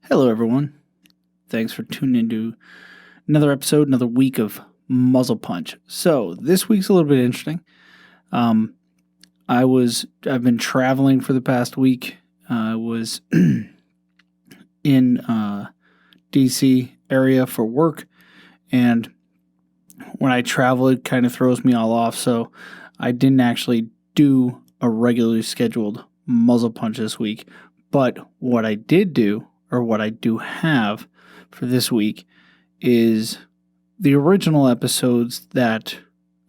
Hello, everyone. Thanks for tuning into another episode, another week of Muzzle Punch. So this week's a little bit interesting. I've been traveling for the past week. I was in DC area for work, and when I travel, it kind of throws me all off. So I didn't actually do a regularly scheduled Muzzle Punch this week. But what I did do, or what I do have for this week, is the original episodes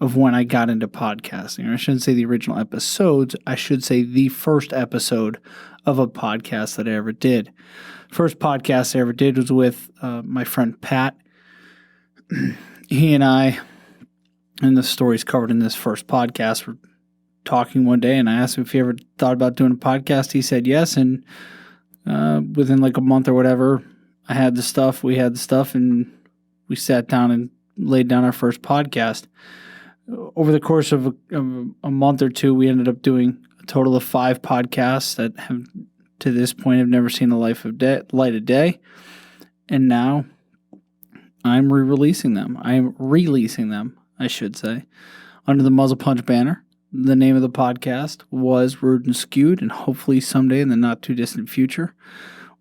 of when I got into podcasting. Or I shouldn't say the original episodes, I should say the first episode of a podcast that I ever did. First podcast I ever did was with my friend Pat. He and I, and the story's covered in this first podcast, were talking one day, and I asked him if he ever thought about doing a podcast. He said yes, and within like a month or whatever, we had the stuff, and we sat down and laid down our first podcast. Over the course of a month or two, we ended up doing a total of 5 podcasts that have, to this point, have never seen the light of day. And now I'm releasing them, I should say, under the Muzzle Punch banner. The name of the podcast was Rude and Skewed, and hopefully someday in the not-too-distant future,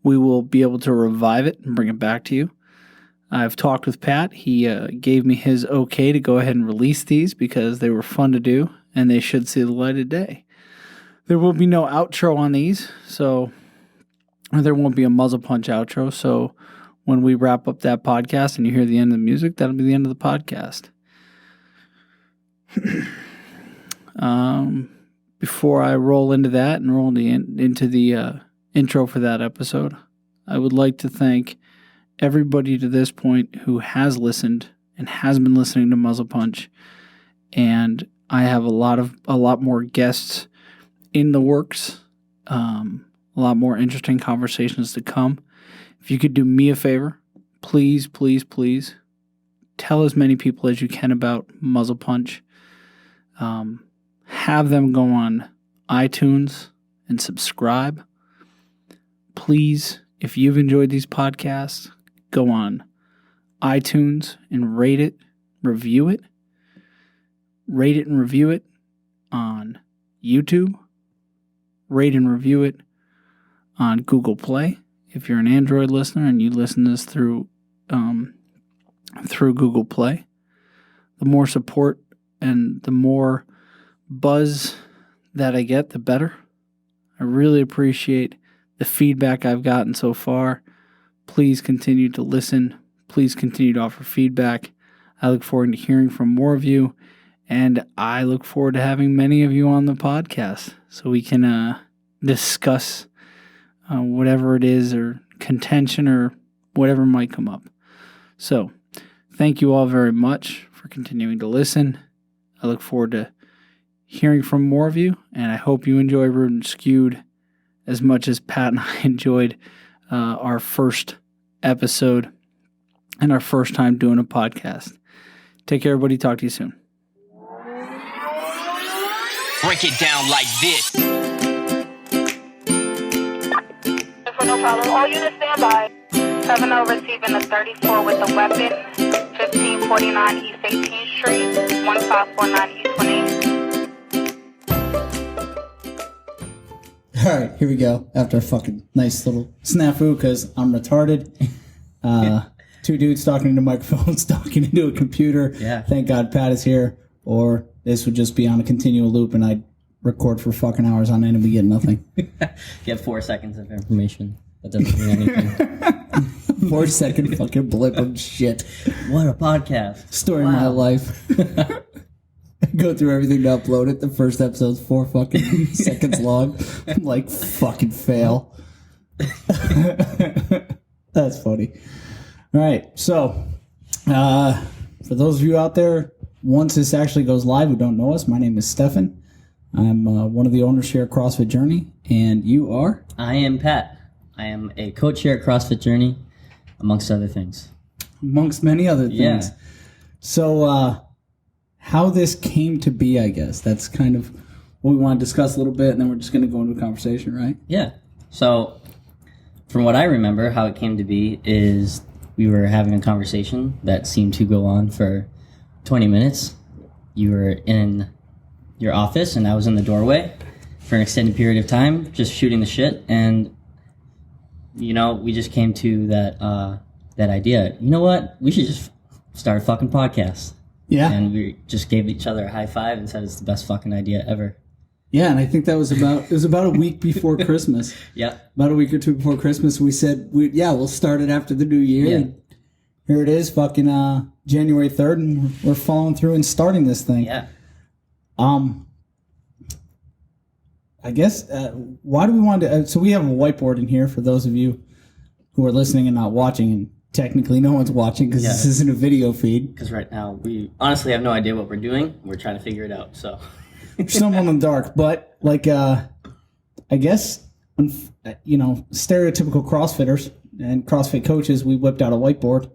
we will be able to revive it and bring it back to you. I've talked with Pat. He gave me his okay to go ahead and release these because they were fun to do, and they should see the light of day. There will be no outro on these, or there won't be a Muzzle Punch outro, so when we wrap up that podcast and you hear the end of the music, that'll be the end of the podcast. Before I roll into that and roll into the intro for that episode, I would like to thank everybody to this point who has listened and has been listening to Muzzle Punch. And I have a lot more guests in the works, a lot more interesting conversations to come. If you could do me a favor, please, please, please tell as many people as you can about Muzzle Punch. Have them go on iTunes and subscribe. Please, if you've enjoyed these podcasts, go on iTunes and rate it, review it. Rate it and review it on YouTube. Rate and review it on Google Play. If you're an Android listener and you listen to this through Google Play, the more support and the more buzz that I get, the better. I really appreciate the feedback I've gotten so far. Please continue to listen. Please continue to offer feedback. I look forward to hearing from more of you, and I look forward to having many of you on the podcast so we can discuss whatever it is, or contention, or whatever might come up. So, thank you all very much for continuing to listen. I look forward to hearing from more of you, and I hope you enjoy Rude and Skewed as much as Pat and I enjoyed our first episode and our first time doing a podcast. Take care, everybody. Talk to you soon. Break it down like this. No problem. All units stand by. 7-0 receiving a 34 with a weapon. 1549 East 18th Street. 1549 East 28th. All right, here we go. After a fucking nice little snafu, because I'm retarded. 2 dudes talking into microphones, talking into a computer. Yeah. Thank God Pat is here, or this would just be on a continual loop, and I'd record for fucking hours on end and we get nothing. Get 4 seconds of information. That doesn't mean anything. 4 second fucking blip of shit. What a podcast. Story of my life. Go through everything to upload it. The first episode's 4 fucking seconds long. I'm like, fucking fail. That's funny. All right, so for those of you out there, once this actually goes live who don't know us, my name is Stefan. I'm one of the owners here at CrossFit Journey, and you are? I am Pat. I am a coach here at CrossFit Journey, amongst other things. Amongst many other things. Yeah. So, how this came to be, I guess. That's kind of what we want to discuss a little bit, and then we're just going to go into a conversation, right? Yeah. So, from what I remember, how it came to be is we were having a conversation that seemed to go on for 20 minutes. You were in your office and I was in the doorway for an extended period of time, just shooting the shit. And, you know, we just came to that idea. You know what? We should just start a fucking podcast. Yeah. And we just gave each other a high five and said it's the best fucking idea ever. Yeah, and I think that was about a week before Christmas. Yeah. About a week or two before Christmas, we said, we'll start it after the new year. Yeah. And here it is, fucking January 3rd, and we're following through and starting this thing. Yeah. I guess, why do we want to... so we have a whiteboard in here for those of you who are listening and not watching, and technically no one's watching because this isn't a video feed. Because right now, we honestly have no idea what we're doing. We're trying to figure it out, so... Someone in the dark, but like I guess stereotypical CrossFitters and CrossFit coaches, we whipped out a whiteboard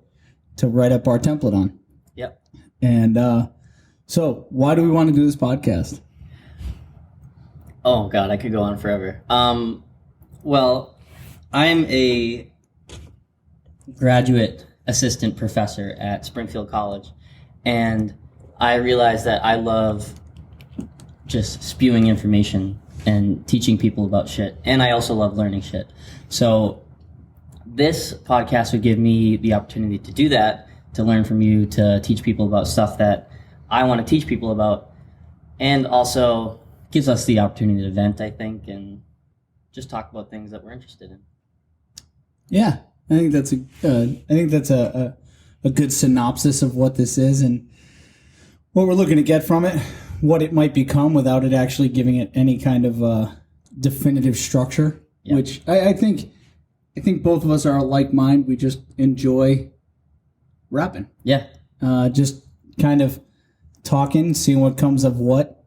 to write up our template on. Yep. And so why do we want to do this podcast? Oh god, I could go on forever. Well, I'm a graduate assistant professor at Springfield College, and I realized that I love just spewing information and teaching people about shit. And I also love learning shit. So this podcast would give me the opportunity to do that, to learn from you, to teach people about stuff that I want to teach people about, and also gives us the opportunity to vent, I think, and just talk about things that we're interested in. Yeah, I think that's a good synopsis of what this is and what we're looking to get from it. What it might become without it actually giving it any kind of definitive structure, which I think both of us are like mind. We just enjoy rapping. Yeah. Just kind of talking, seeing what comes of what,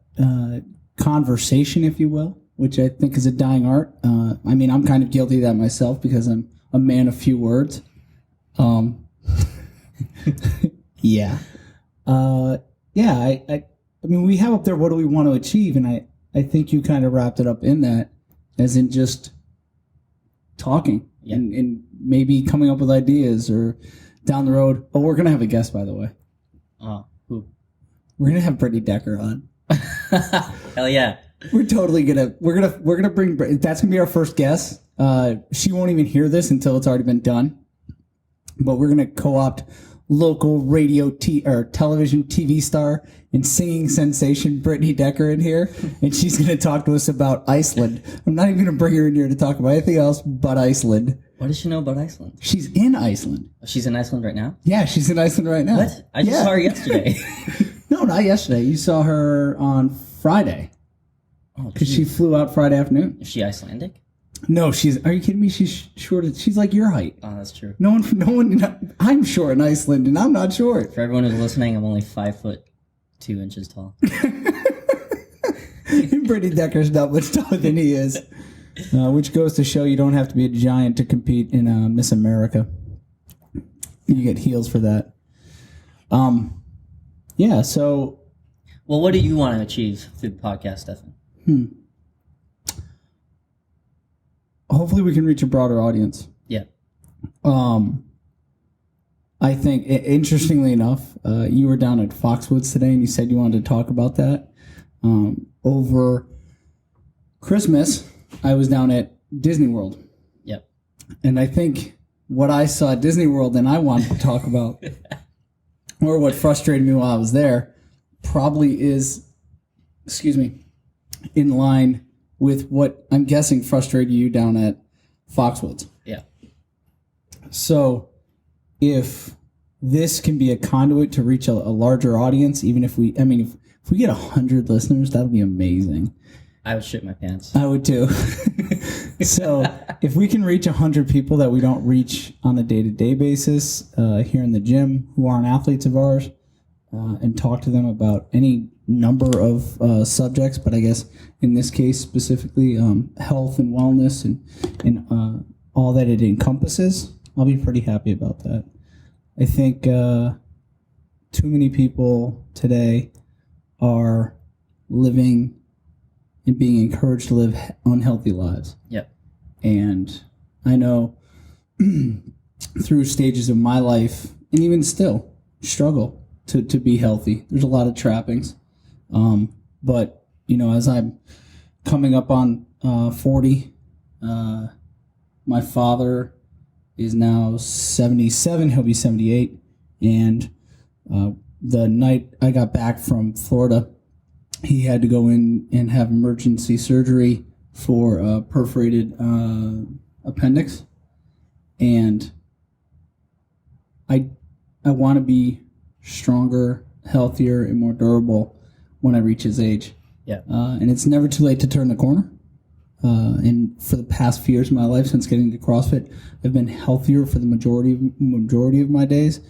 conversation, if you will, which I think is a dying art. I mean, I'm kind of guilty of that myself because I'm a man of few words. Yeah. I mean, we have up there, what do we want to achieve? And I think you kind of wrapped it up in that, as in just talking and maybe coming up with ideas or down the road. Oh, we're going to have a guest, by the way. Oh, who? We're going to have Brittany Decker on. Hell yeah. We're gonna bring, that's going to be our first guest. She won't even hear this until it's already been done. But we're going to co-opt local radio or television TV star and singing sensation Brittany Decker in here, and she's going to talk to us about Iceland. I'm not even going to bring her in here to talk about anything else but Iceland. What does she know about Iceland? She's in Iceland. She's in Iceland right now? Yeah, she's in Iceland right now. What? I just saw her yesterday. No, not yesterday. You saw her on Friday. Oh, because she flew out Friday afternoon. Is she Icelandic? No, are you kidding me? She's short. She's like your height. Oh, that's true. No one, I'm short in Iceland, and I'm not short. For everyone who's listening, I'm only 5'2" tall. Brittany Decker's not much taller than he is. Which goes to show you don't have to be a giant to compete in Miss America. You get heels for that. Yeah, so... Well, what do you want to achieve through the podcast, Stefan? Hopefully we can reach a broader audience. Yeah. I think, interestingly enough, you were down at Foxwoods today and you said you wanted to talk about that. Over Christmas, I was down at Disney World. Yep. And I think what I saw at Disney World and I wanted to talk about, or what frustrated me while I was there, probably is, in line with what I'm guessing frustrated you down at Foxwoods. Yeah. So if this can be a conduit to reach a larger audience, even if we get 100 listeners, that'll be amazing. I would shit my pants. I would too. So if we can reach 100 people that we don't reach on a day-to-day basis here in the gym who aren't athletes of ours, and talk to them about any number of subjects, but I guess in this case specifically health and wellness and all that it encompasses, I'll be pretty happy about that. I think too many people today are living and being encouraged to live unhealthy lives. Yep. And I know through stages of my life, and even still struggle to be healthy. There's a lot of trappings. But, you know, as I'm coming up on 40, my father is now 77. He'll be 78. And the night I got back from Florida, he had to go in and have emergency surgery for a perforated appendix. And I want to be stronger, healthier, and more durable when I reach his age. Yeah. And it's never too late to turn the corner. And for the past few years of my life, since getting to CrossFit, I've been healthier for the majority of my days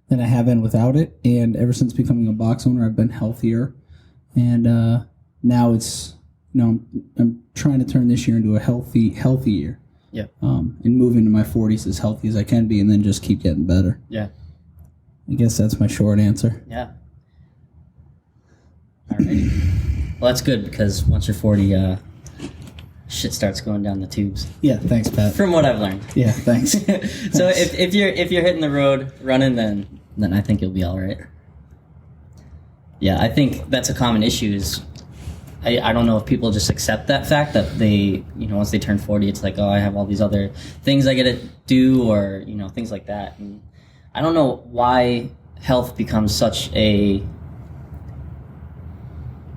than I have been without it. And ever since becoming a box owner, I've been healthier. And now it's, you know, I'm trying to turn this year into a healthy year. Yeah. And move into my 40s as healthy as I can be, and then just keep getting better. Yeah. I guess that's my short answer. Yeah. All right. Well, that's good because once you're 40, shit starts going down the tubes. Yeah, thanks, Pat. From what I've learned. Yeah, thanks. So if you're hitting the road running, then I think you'll be all right. Yeah, I think that's a common issue. Is I don't know if people just accept that fact that they, you know, once they turn 40, it's like, oh, I have all these other things I got to do, or, you know, things like that. And I don't know why health becomes such a,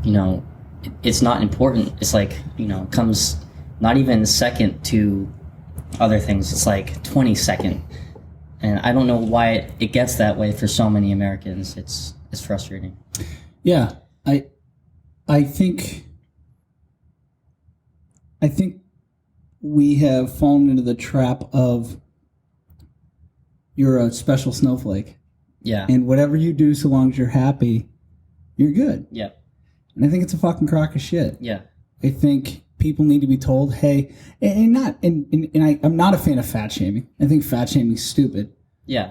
you know, it's not important. It's like, you know, it comes not even second to other things. It's like 22nd. And I don't know why it gets that way for so many Americans. It's frustrating. Yeah, I think we have fallen into the trap of you're a special snowflake. Yeah. And whatever you do, so long as you're happy, you're good. Yeah. And I think it's a fucking crock of shit. Yeah. I think people need to be told, hey, I'm not a fan of fat shaming. I think fat shaming is stupid. Yeah.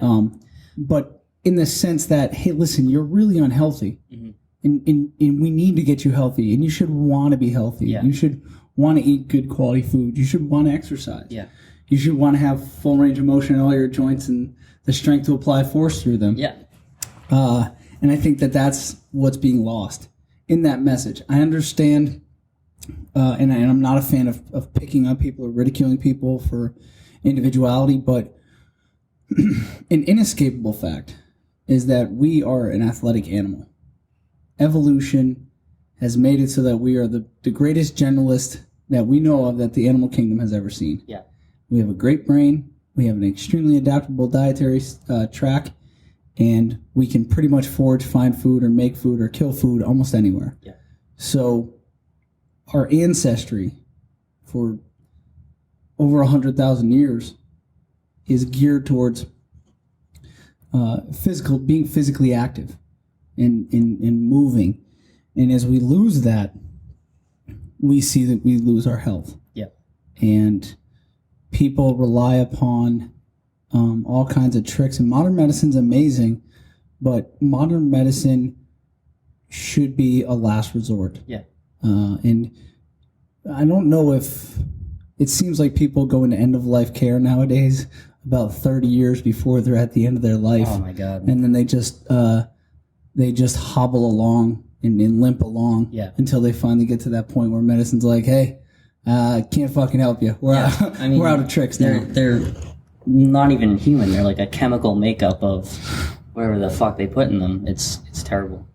But in the sense that, hey, listen, you're really unhealthy. Mm-hmm. And we need to get you healthy, and you should want to be healthy. Yeah. You should want to eat good quality food. You should want to exercise. Yeah. You should want to have full range of motion in all your joints and the strength to apply force through them. Yeah. And I think that's what's being lost in that message. I understand, and I'm not a fan of picking on people or ridiculing people for individuality, but an inescapable fact is that we are an athletic animal. Evolution has made it so that we are the greatest generalist that we know of that the animal kingdom has ever seen. Yeah. We have a great brain. We have an extremely adaptable dietary track, and we can pretty much forage, find food, or make food, or kill food almost anywhere. Yeah. So our ancestry for over 100,000 years is geared towards being physically active and moving. And as we lose that, we see that we lose our health. Yeah. And people rely upon all kinds of tricks. And modern medicine's amazing, but modern medicine should be a last resort. Yeah. And I don't know if it seems like people go into end-of-life care nowadays about 30 years before they're at the end of their life. Oh my God. And then they just hobble along and limp along until they finally get to that point where medicine's like, hey, can't fucking help you. We're out of tricks now. They're not even human. They're like a chemical makeup of whatever the fuck they put in them. It's terrible.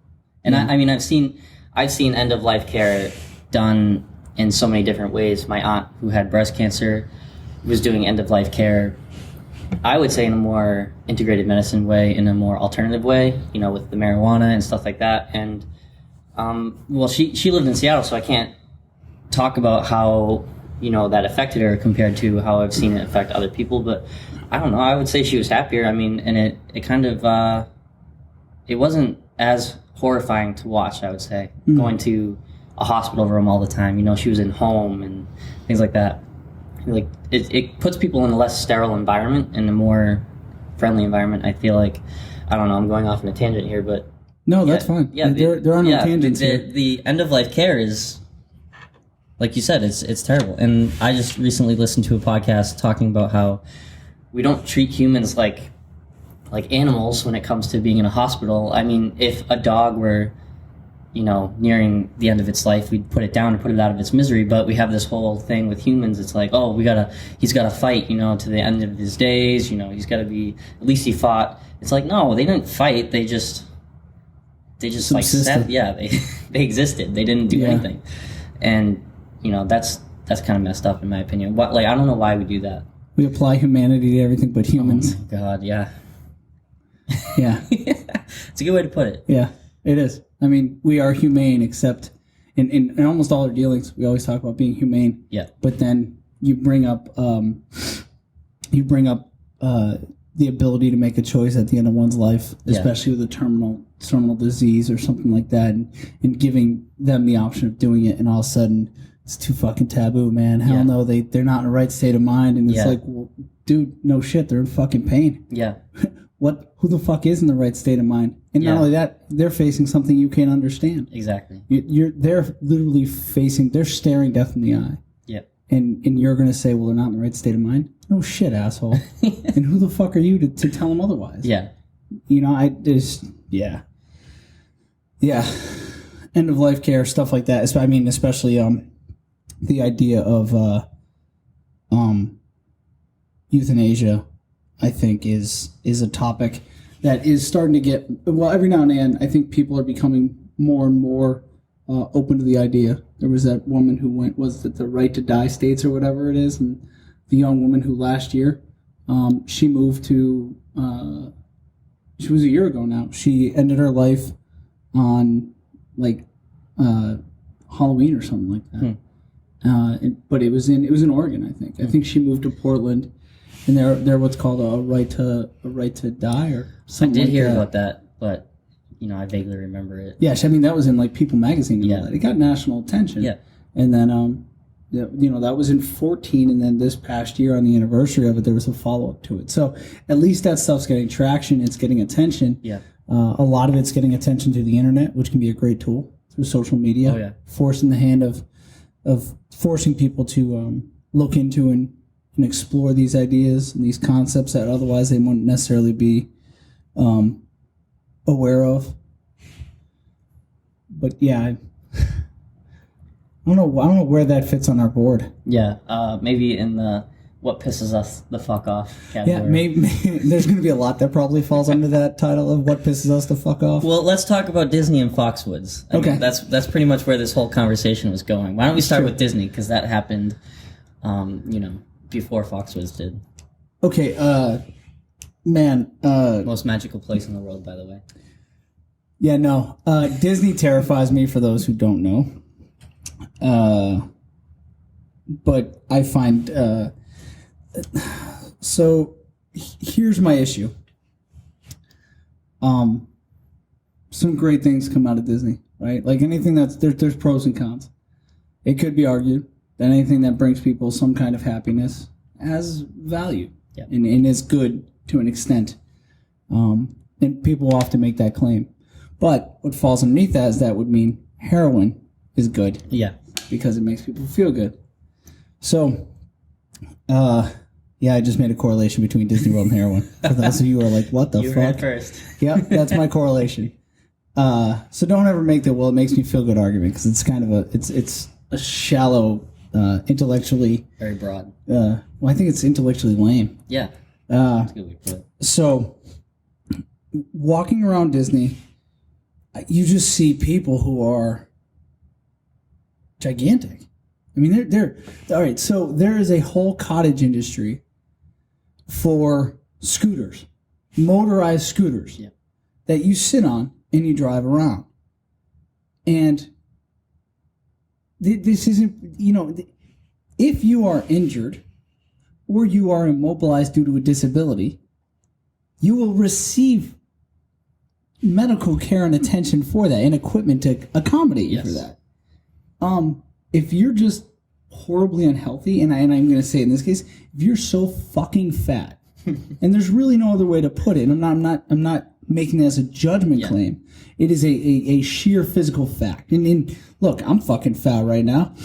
And I mean, I've seen end of life care done in so many different ways. My aunt, who had breast cancer, was doing end of life care, I would say, in a more integrated medicine way, in a more alternative way, you know, with the marijuana and stuff like that. And well, she lived in Seattle, so I can't talk about how, you know, that affected her compared to how I've seen it affect other people. But I don't know, I would say she was happier. I mean, and it kind of it wasn't as horrifying to watch, I would say, going to a hospital room all the time. You know, she was in home and things like that. Like it puts people in a less sterile environment and a more friendly environment. I feel like, I don't know, I'm going off on a tangent here, but no, that's fine. Yeah, there are no tangents here. The end of life care is like you said, it's terrible. And I just recently listened to a podcast talking about how we don't treat humans like animals when it comes to being in a hospital. I mean, if a dog were, nearing the end of its life, we'd put it down and put it out of its misery. But we have this whole thing with humans. It's like, oh, he's gotta fight, to the end of his days. He's gotta be, at least he fought. It's like, no, they didn't fight. They just like sat, they existed. They didn't do anything. And, that's kind of messed up in my opinion. I don't know why we do that. We apply humanity to everything but humans. Oh my God, yeah. Yeah. It's a good way to put it. Yeah, it is. I mean, we are humane, except in almost all our dealings, we always talk about being humane. Yeah. But then you bring up the ability to make a choice at the end of one's life, especially with a terminal disease or something like that, and giving them the option of doing it, and all of a sudden it's too fucking taboo, man. Hell no, they're not in the right state of mind, and it's like, well, dude, no shit, they're in fucking pain. Yeah. Who the fuck is in the right state of mind? And not only that, they're facing something you can't understand. Exactly. They're literally they're staring death in the eye. Yeah. And you're going to say, well, they're not in the right state of mind? No shit, asshole. And who the fuck are you to tell them otherwise? Yeah. Yeah. End of life care, stuff like that. I mean, especially the idea of euthanasia, I think, is a topic that is starting to get, well, every now and then, I think people are becoming more and more open to the idea. There was that woman who was it the Right to Die states or whatever it is, and the young woman who last year, she moved to, she was a year ago now, she ended her life on, Halloween or something like that. But it was in Oregon, I think. I think she moved to Portland. And they're what's called a right to die or something. I did hear about that, but I vaguely remember it. Yeah, I mean that was in People magazine. And all that. It got national attention. Yeah, and then that was in 2014, and then this past year on the anniversary of it, there was a follow up to it. So at least that stuff's getting traction. It's getting attention. Yeah, a lot of it's getting attention through the internet, which can be a great tool through social media. Oh yeah, forcing the hand of forcing people to look into and explore these ideas and these concepts that otherwise they wouldn't necessarily be aware of. But yeah, I don't know where that fits on our board. Yeah, maybe in the what pisses us the fuck off category. Yeah, maybe there's going to be a lot that probably falls under that title of what pisses us the fuck off. Well, let's talk about Disney and Foxwoods. I mean, that's pretty much where this whole conversation was going. Why don't we start with Disney, because that happened, before Foxwoods did. Okay, most magical place in the world, by the way. Yeah, no. Disney terrifies me, for those who don't know. But I find... so, here's my issue. Some great things come out of Disney, right? Like anything there's pros and cons. It could be argued that anything that brings people some kind of happiness has value and is good to an extent. And people often make that claim. But what falls underneath that would mean heroin is good. Yeah. Because it makes people feel good. So, I just made a correlation between Disney World and heroin. For those of you who are like, what the fuck? You heard first. Yep, that's my correlation. So don't ever make the, it makes me feel good argument, because it's kind of it's a shallow, intellectually... Very broad. I think it's intellectually lame. Yeah. That's a good way to put it. So, walking around Disney, you just see people who are gigantic. I mean, they're all right. So there is a whole cottage industry for scooters, motorized scooters, that you sit on and you drive around. And this isn't, if you are injured or you are immobilized due to a disability, you will receive medical care and attention for that, and equipment to accommodate you for that. If you're just horribly unhealthy, and I'm going to say in this case, if you're so fucking fat, and there's really no other way to put it, and I'm not making that as a judgment claim. It is a sheer physical fact. And look, I'm fucking fat right now.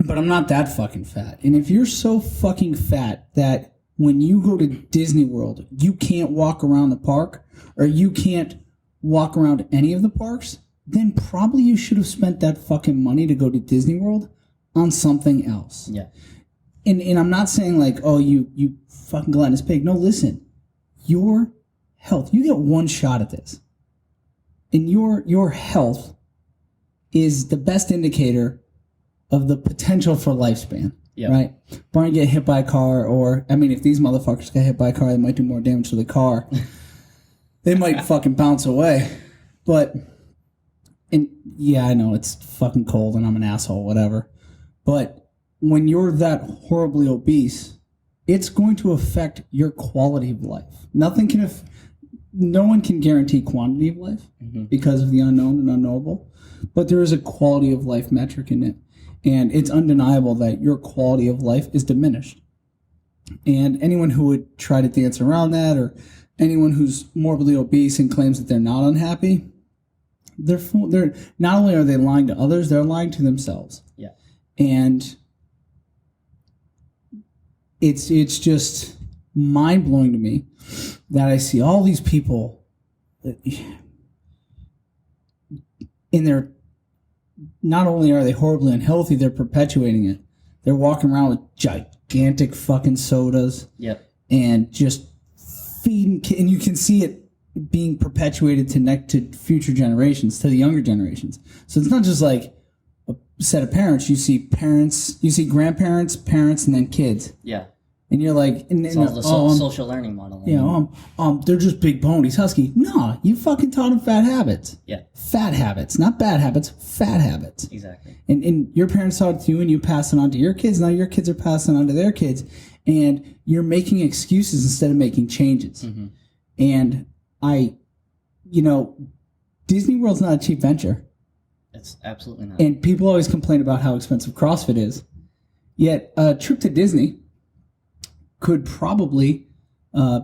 But I'm not that fucking fat. And if you're so fucking fat that when you go to Disney World, you can't walk around the park or you can't walk around any of the parks, then probably you should have spent that fucking money to go to Disney World on something else. Yeah. And I'm not saying like, oh, you fucking gluttonous pig. No, listen. Your health, you get one shot at this. And your health is the best indicator of the potential for lifespan. Yep. Right? Barney get hit by a car, or, I mean, if these motherfuckers get hit by a car, they might do more damage to the car. They might fucking bounce away. But, and yeah, I know it's fucking cold and I'm an asshole, whatever. But when you're that horribly obese, it's going to affect your quality of life. No one can guarantee quantity of life because of the unknown and unknowable. But there is a quality of life metric in it. And it's undeniable that your quality of life is diminished. And anyone who would try to dance around that, or anyone who's morbidly obese and claims that they're not unhappy, they're not only are they lying to others, they're lying to themselves. Yeah. And it's just mind-blowing to me that I see all these people in their, not only are they horribly unhealthy, they're perpetuating it. They're walking around with gigantic fucking sodas. Yep. And just feeding, and you can see it being perpetuated to future generations, to the younger generations. So it's not just like a set of parents. You see grandparents, parents, and then kids. Yeah. And you're like, it's all the social learning model. Yeah, they're just big ponies, husky. No, you fucking taught them fat habits. Yeah. Fat habits, not bad habits, fat habits. Exactly. And your parents taught it to you, and you pass it on to your kids. Now your kids are passing it on to their kids, and you're making excuses instead of making changes. Mm-hmm. And Disney World's not a cheap venture. It's absolutely not. And people always complain about how expensive CrossFit is. Yet a trip to Disney could probably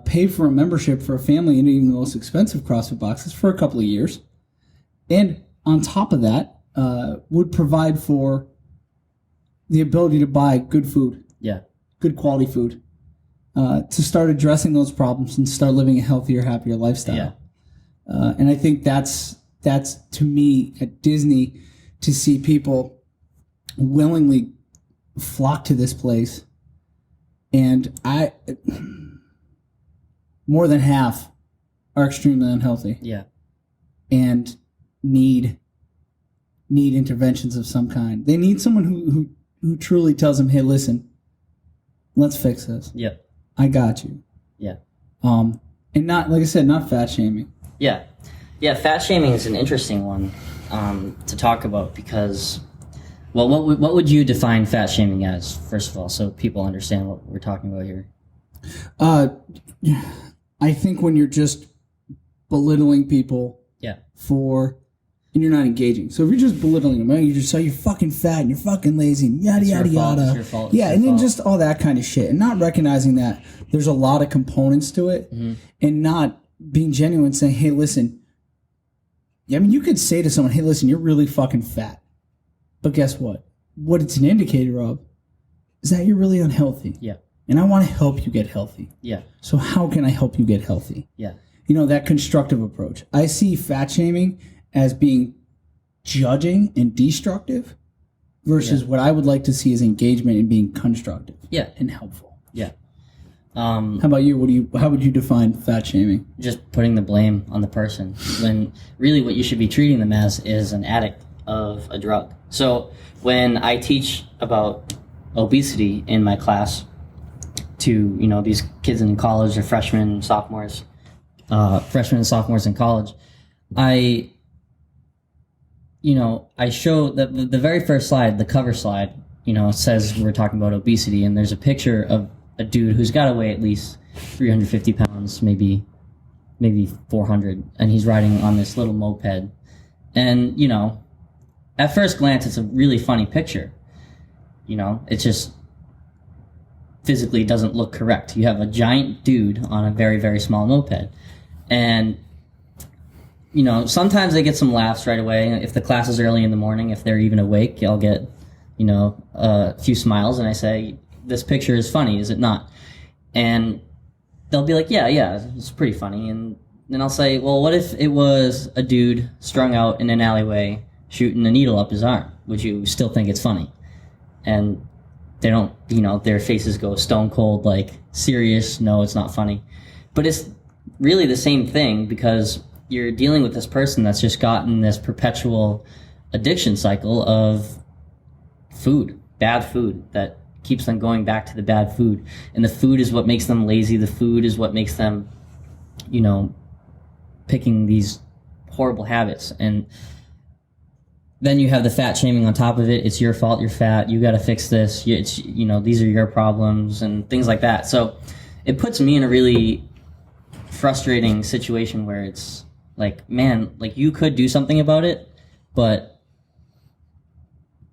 pay for a membership for a family in even the most expensive CrossFit boxes for a couple of years. And on top of that, would provide for the ability to buy good food. Yeah. Good quality food. To start addressing those problems and start living a healthier, happier lifestyle. Yeah. And I think that's to me at Disney, to see people willingly flock to this place. And more than half are extremely unhealthy. Yeah. And need interventions of some kind. They need someone who truly tells them, hey, listen, let's fix this. Yep. I got you. Yeah. And not, like I said, not fat shaming. Yeah. Yeah, fat shaming is an interesting one to talk about because, well, what would you define fat shaming as, first of all, so people understand what we're talking about here? I think when you're just belittling people and you're not engaging. So if you're just belittling them, you just say you're fucking fat and you're fucking lazy and yada, yada, yada. It's your fault. Yeah, and then just all that kind of shit. And not recognizing that there's a lot of components to it and not being genuine, saying, hey, listen, I mean, you could say to someone, hey, listen, you're really fucking fat. But guess what? What it's an indicator of is that you're really unhealthy. Yeah. And I want to help you get healthy. Yeah. So how can I help you get healthy? Yeah. That constructive approach. I see fat shaming as being judging and destructive versus what I would like to see as engagement and being constructive. Yeah. And helpful. Yeah. How about you? How would you define fat shaming? Just putting the blame on the person when really what you should be treating them as is an addict of a drug. So when I teach about obesity in my class to, these kids in college or freshmen and sophomores in college, I show that the very first slide, the cover slide, says we're talking about obesity, and there's a picture of a dude who's got to weigh at least 350 pounds, maybe 400, and he's riding on this little moped. And, at first glance, it's a really funny picture. It just physically doesn't look correct. You have a giant dude on a very, very small moped. And, sometimes they get some laughs right away. If the class is early in the morning, if they're even awake, I'll get a few smiles, and I say, this picture is funny, is it not? And they'll be like, yeah, it's pretty funny. And then I'll say, well, what if it was a dude strung out in an alleyway shooting a needle up his arm? Would you still think it's funny? And they don't, their faces go stone cold, like, serious, no, it's not funny. But it's really the same thing, because you're dealing with this person that's just gotten this perpetual addiction cycle of food, bad food, that keeps them going back to the bad food. And the food is what makes them lazy. The food is what makes them, picking these horrible habits. And then you have the fat shaming on top of it. It's your fault, you're fat, you got to fix this. These are your problems and things like that. So it puts me in a really frustrating situation where it's like, man, like, you could do something about it, but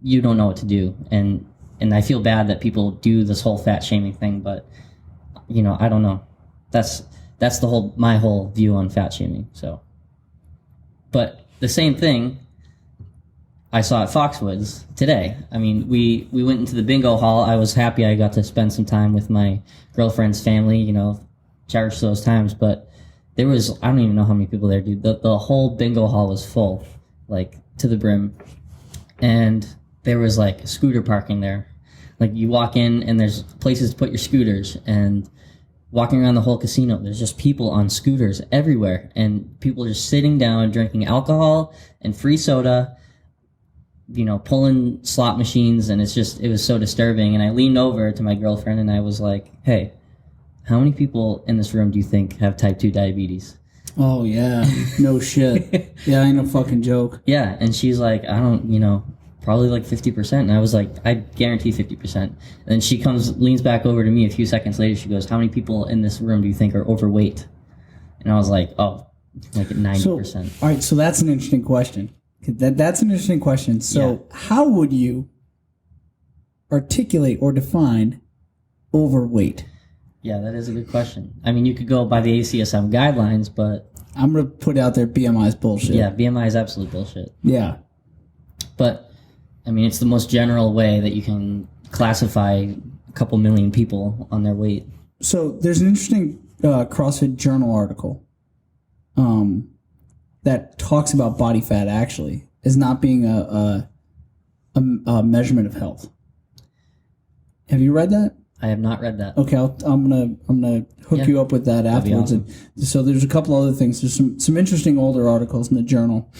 you don't know what to do. And I feel bad that people do this whole fat shaming thing, but I don't know. That's my whole view on fat shaming. So, but the same thing I saw at Foxwoods today. I mean, we went into the bingo hall. I was happy I got to spend some time with my girlfriend's family, cherish those times. But there was, I don't even know how many people there, dude. The whole bingo hall was full, like, to the brim. And there was, like, scooter parking there. Like, you walk in and there's places to put your scooters, and walking around the whole casino, there's just people on scooters everywhere, and people are just sitting down drinking alcohol and free soda, pulling slot machines, and it was so disturbing. And I leaned over to my girlfriend and I was like, hey, how many people in this room do you think have type 2 diabetes? Oh, yeah. No shit. Yeah, ain't no fucking joke. Yeah, and she's like, I don't, probably like 50%. And I was like, I guarantee 50%. And then she leans back over to me a few seconds later. She goes, how many people in this room do you think are overweight? And I was like, oh, like 90%. So, all right, so that's an interesting question. That's an interesting question. So How would you articulate or define overweight? Yeah, that is a good question. I mean, you could go by the ACSM guidelines, but I'm going to put out there BMI is bullshit. Yeah, BMI is absolute bullshit. Yeah. But, I mean, it's the most general way that you can classify a couple million people on their weight. So there's an interesting CrossFit Journal article that talks about body fat actually as not being a measurement of health. Have you read that? I have not read that. Okay, I'm gonna hook you up with that afterwards. Awesome. And so there's a couple other things. There's some interesting older articles in the journal,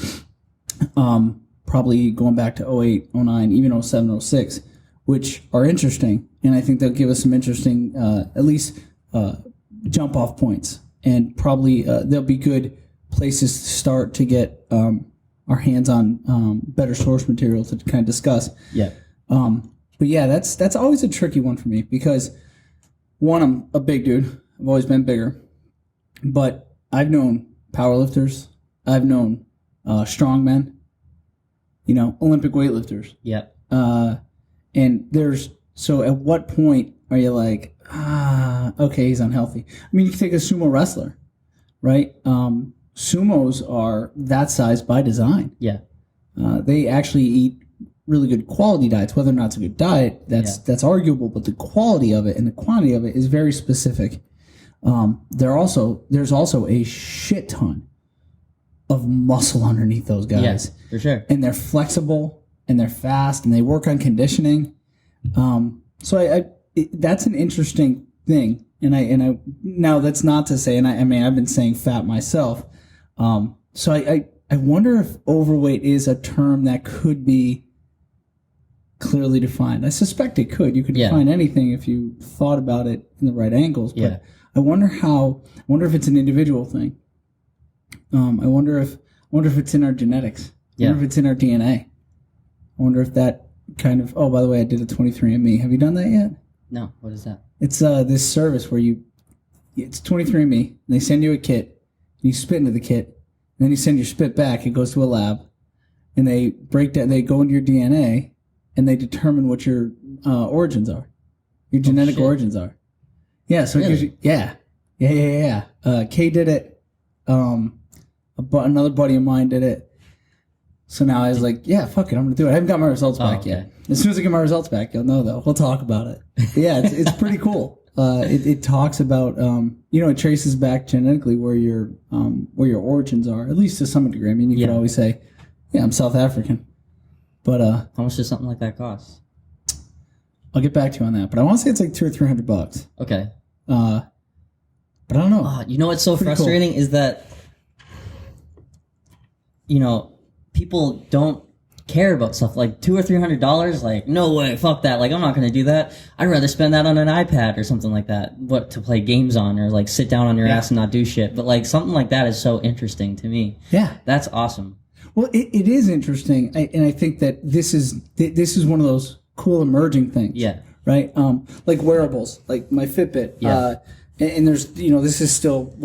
probably going back to 08, 09, even 07, 06, which are interesting, and I think they'll give us some interesting, at least jump off points, and probably they'll be good places to start to get our hands on better source material to kind of discuss. Yeah. But yeah, that's always a tricky one for me because, one, I'm a big dude. I've always been bigger. But I've known powerlifters. I've known strongmen, Olympic weightlifters. Yeah. And so at what point are you like, okay, he's unhealthy? I mean, you can take a sumo wrestler, right? Sumos are that size by design. Yeah. They actually eat really good quality diets. Whether or not it's a good diet, that's arguable, but the quality of it and the quantity of it is very specific. There's also a shit ton of muscle underneath those guys. Yeah, for sure. And they're flexible and they're fast and they work on conditioning. So that's an interesting thing. And I now that's not to say, I mean I've been saying fat myself. So I wonder if overweight is a term that could be clearly defined. I suspect it could. You could define anything if you thought about it in the right angles. But I wonder if it's an individual thing. I wonder if it's in our genetics. I wonder if it's in our DNA. I wonder if that kind of. Oh, by the way, I did a 23andMe. Have you done that yet? No. What is that? It's this service where it's 23andMe. And they send you a kit. And you spit into the kit. And then you send your spit back. It goes to a lab, and they break down. They go into your DNA. And they determine what your origins are, your genetic origins are. Yeah, so really? It gives you, yeah. Kay did it. Another buddy of mine did it. So now I was like, yeah, fuck it, I'm gonna do it. I haven't got my results back okay. yet. As soon as I get my results back, you'll know though. We'll talk about it. Yeah, it's pretty cool. It talks about it traces back genetically where your origins are, at least to some degree. I mean, you could always say, yeah, I'm South African. But how much does something like that cost? I'll get back to you on that. But I want to say it's like $200 or $300. Okay. But I don't know. You know what's so Pretty frustrating cool. is that people don't care about stuff like $200 or $300. Like, no way, fuck that. Like, I'm not going to do that. I'd rather spend that on an iPad or something like that. What to play games on, or like sit down on your ass and not do shit. But like something like that is so interesting to me. Yeah, that's awesome. Well, it is interesting, and I think that this is one of those cool emerging things. Yeah. Right. Like wearables, like my Fitbit. Yeah. And there's this is still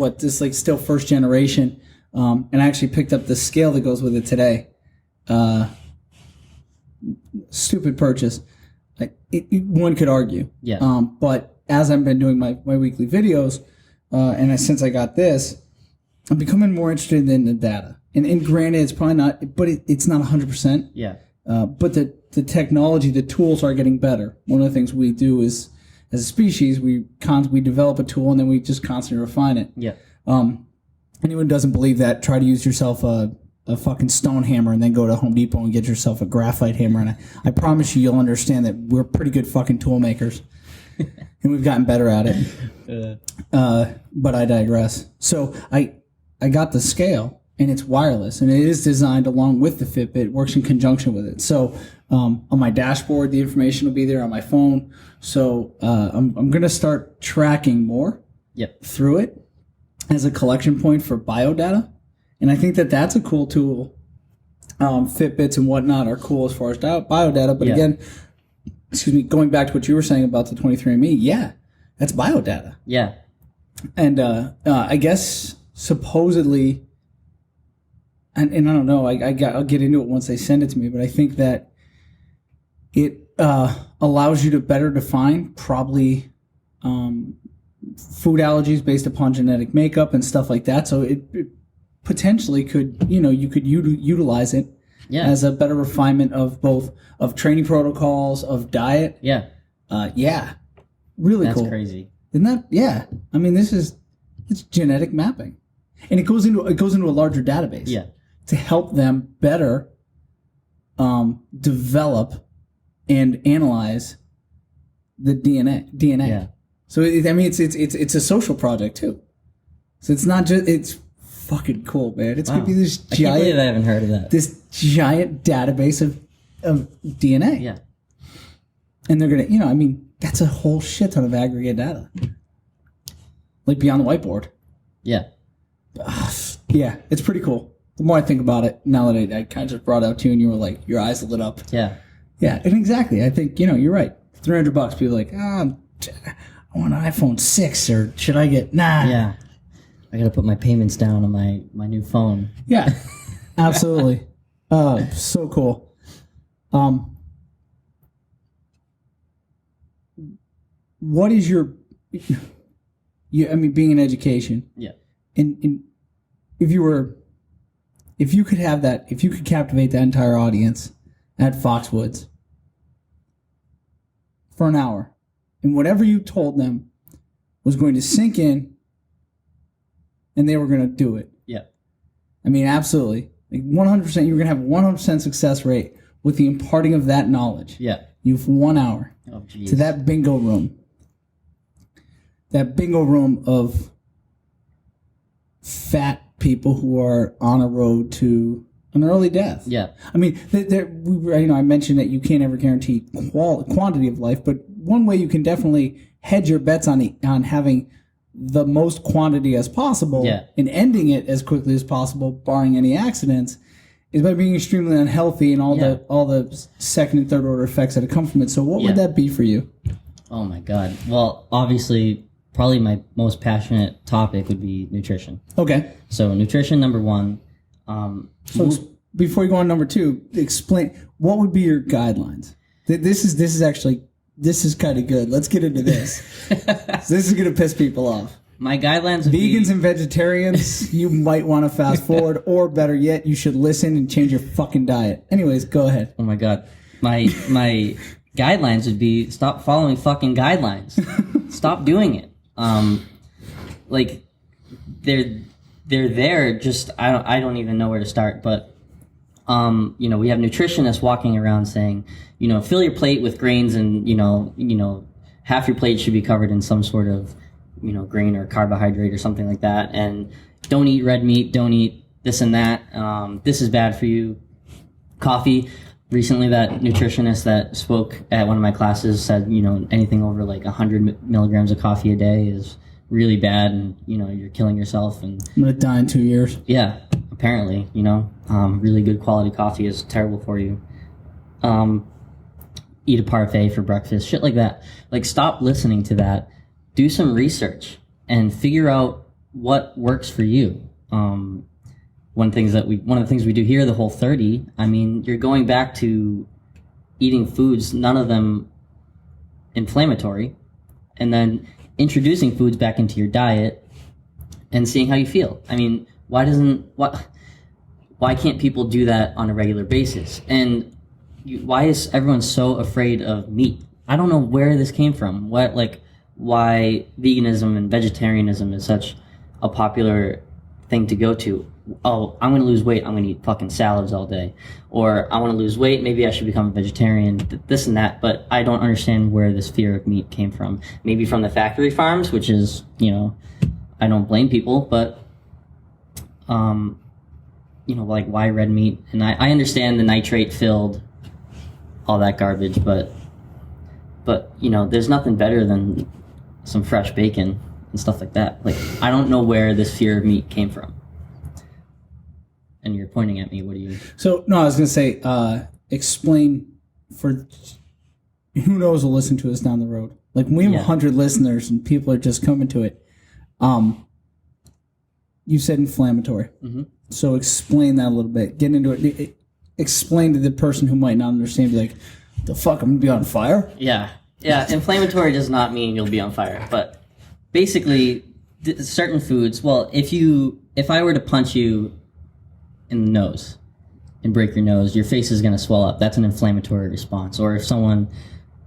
still first generation. And I actually picked up the scale that goes with it today. Stupid purchase. One could argue. Yeah. But as I've been doing my weekly videos, and since I got this, I'm becoming more interested in the data. And granted, it's probably not, but it's not 100%. Yeah. But the technology, the tools are getting better. One of the things we do is, as a species, we develop a tool and then we just constantly refine it. Yeah. Anyone who doesn't believe that, try to use yourself a fucking stone hammer and then go to Home Depot and get yourself a graphite hammer. And I promise you'll understand that we're pretty good fucking tool makers. And we've gotten better at it. But I digress. So I got the scale, and it's wireless, and it is designed along with the Fitbit. It works in conjunction with it. So on my dashboard, the information will be there on my phone. So I'm going to start tracking more through it as a collection point for biodata. And I think that that's a cool tool. Fitbits and whatnot are cool as far as biodata. But again, going back to what you were saying about the 23andMe, that's biodata. Yeah. And I guess supposedly, and I don't know, I'll get into it once they send it to me, but I think that it allows you to better define probably food allergies based upon genetic makeup and stuff like that. So it potentially could, you could utilize it as a better refinement of both of training protocols, of diet. Yeah. Really That's cool. That's crazy. Isn't that? Yeah. I mean, it's genetic mapping, and it goes into a larger database. To help them better develop and analyze the DNA. Yeah. So it's a social project too. So it's not just, it's fucking cool, man. It's gonna be this giant. I can't believe I haven't heard of that. This giant database of DNA. Yeah. And they're gonna, that's a whole shit ton of aggregate data. Like beyond the whiteboard. Yeah. Yeah, it's pretty cool. The more I think about it, now that I kind of just brought it out to you and you were like, your eyes lit up. Yeah. Yeah, and exactly. I think, you're right. $300, people are like, I want an iPhone 6, or should I get, nah. Yeah. I got to put my payments down on my new phone. Yeah, absolutely. So cool. What is your, being in education. Yeah. And if you could have that, if you could captivate that entire audience at Foxwoods for an hour, and whatever you told them was going to sink in, and they were going to do it. Yeah. Absolutely. Like 100%, you're going to have a 100% success rate with the imparting of that knowledge. Yeah. You have 1 hour to that bingo room. That bingo room of fat people who are on a road to an early death. Yeah. I mentioned that you can't ever guarantee quantity of life, but one way you can definitely hedge your bets on having the most quantity as possible and ending it as quickly as possible, barring any accidents, is by being extremely unhealthy and all the second and third order effects that come from it. So what would that be for you? Oh my God. Well, obviously, probably my most passionate topic would be nutrition. Okay. So nutrition, number one. So before you go on number two, explain what would be your guidelines. This is kind of good. Let's get into this. This is going to piss people off. My guidelines would Vegans and vegetarians, you might want to fast forward, or better yet, you should listen and change your fucking diet. Anyways, go ahead. Oh my god. My guidelines would be stop following fucking guidelines. Stop doing it. Like they're there, just I don't even know where to start, but you know, we have nutritionists walking around saying, you know, fill your plate with grains and you know half your plate should be covered in some sort of, you know, grain or carbohydrate or something like that, and don't eat red meat, don't eat this and that, this is bad for you. Coffee, recently that nutritionist that spoke at one of my classes said, you know, anything over like 100 milligrams of coffee a day is really bad, and you know, you're killing yourself, and I'm gonna die in 2 years. yeah, apparently, you know, really good quality coffee is terrible for you. Eat a parfait for breakfast, shit like that. Like, stop listening to that. Do some research and figure out what works for you. One of the things we do here, the Whole 30, I mean, you're going back to eating foods, none of them inflammatory, and then introducing foods back into your diet and seeing how you feel. I mean, why can't people do that on a regular basis? And why is everyone so afraid of meat? I don't know where this came from. Why veganism and vegetarianism is such a popular thing to go to. Oh, I'm going to lose weight, I'm going to eat fucking salads all day. Or I want to lose weight, maybe I should become a vegetarian, this and that. But I don't understand where this fear of meat came from. Maybe from the factory farms, which is, you know, I don't blame people, but, you know, like, why red meat? And I understand the nitrate-filled, all that garbage, but, you know, there's nothing better than some fresh bacon and stuff like that. Like, I don't know where this fear of meat came from. And you're pointing at me. What do you? So no, I was gonna say, explain for who knows will listen to us down the road. Like, when we have 100 listeners and people are just coming to it. You said inflammatory. Mm-hmm. So explain that a little bit. Get into it. Explain to the person who might not understand. Be like, the fuck, I'm gonna be on fire? Yeah. Inflammatory does not mean you'll be on fire, but basically, certain foods. Well, if I were to punch you in the nose and break your nose, your face is going to swell up. That's an inflammatory response. Or if someone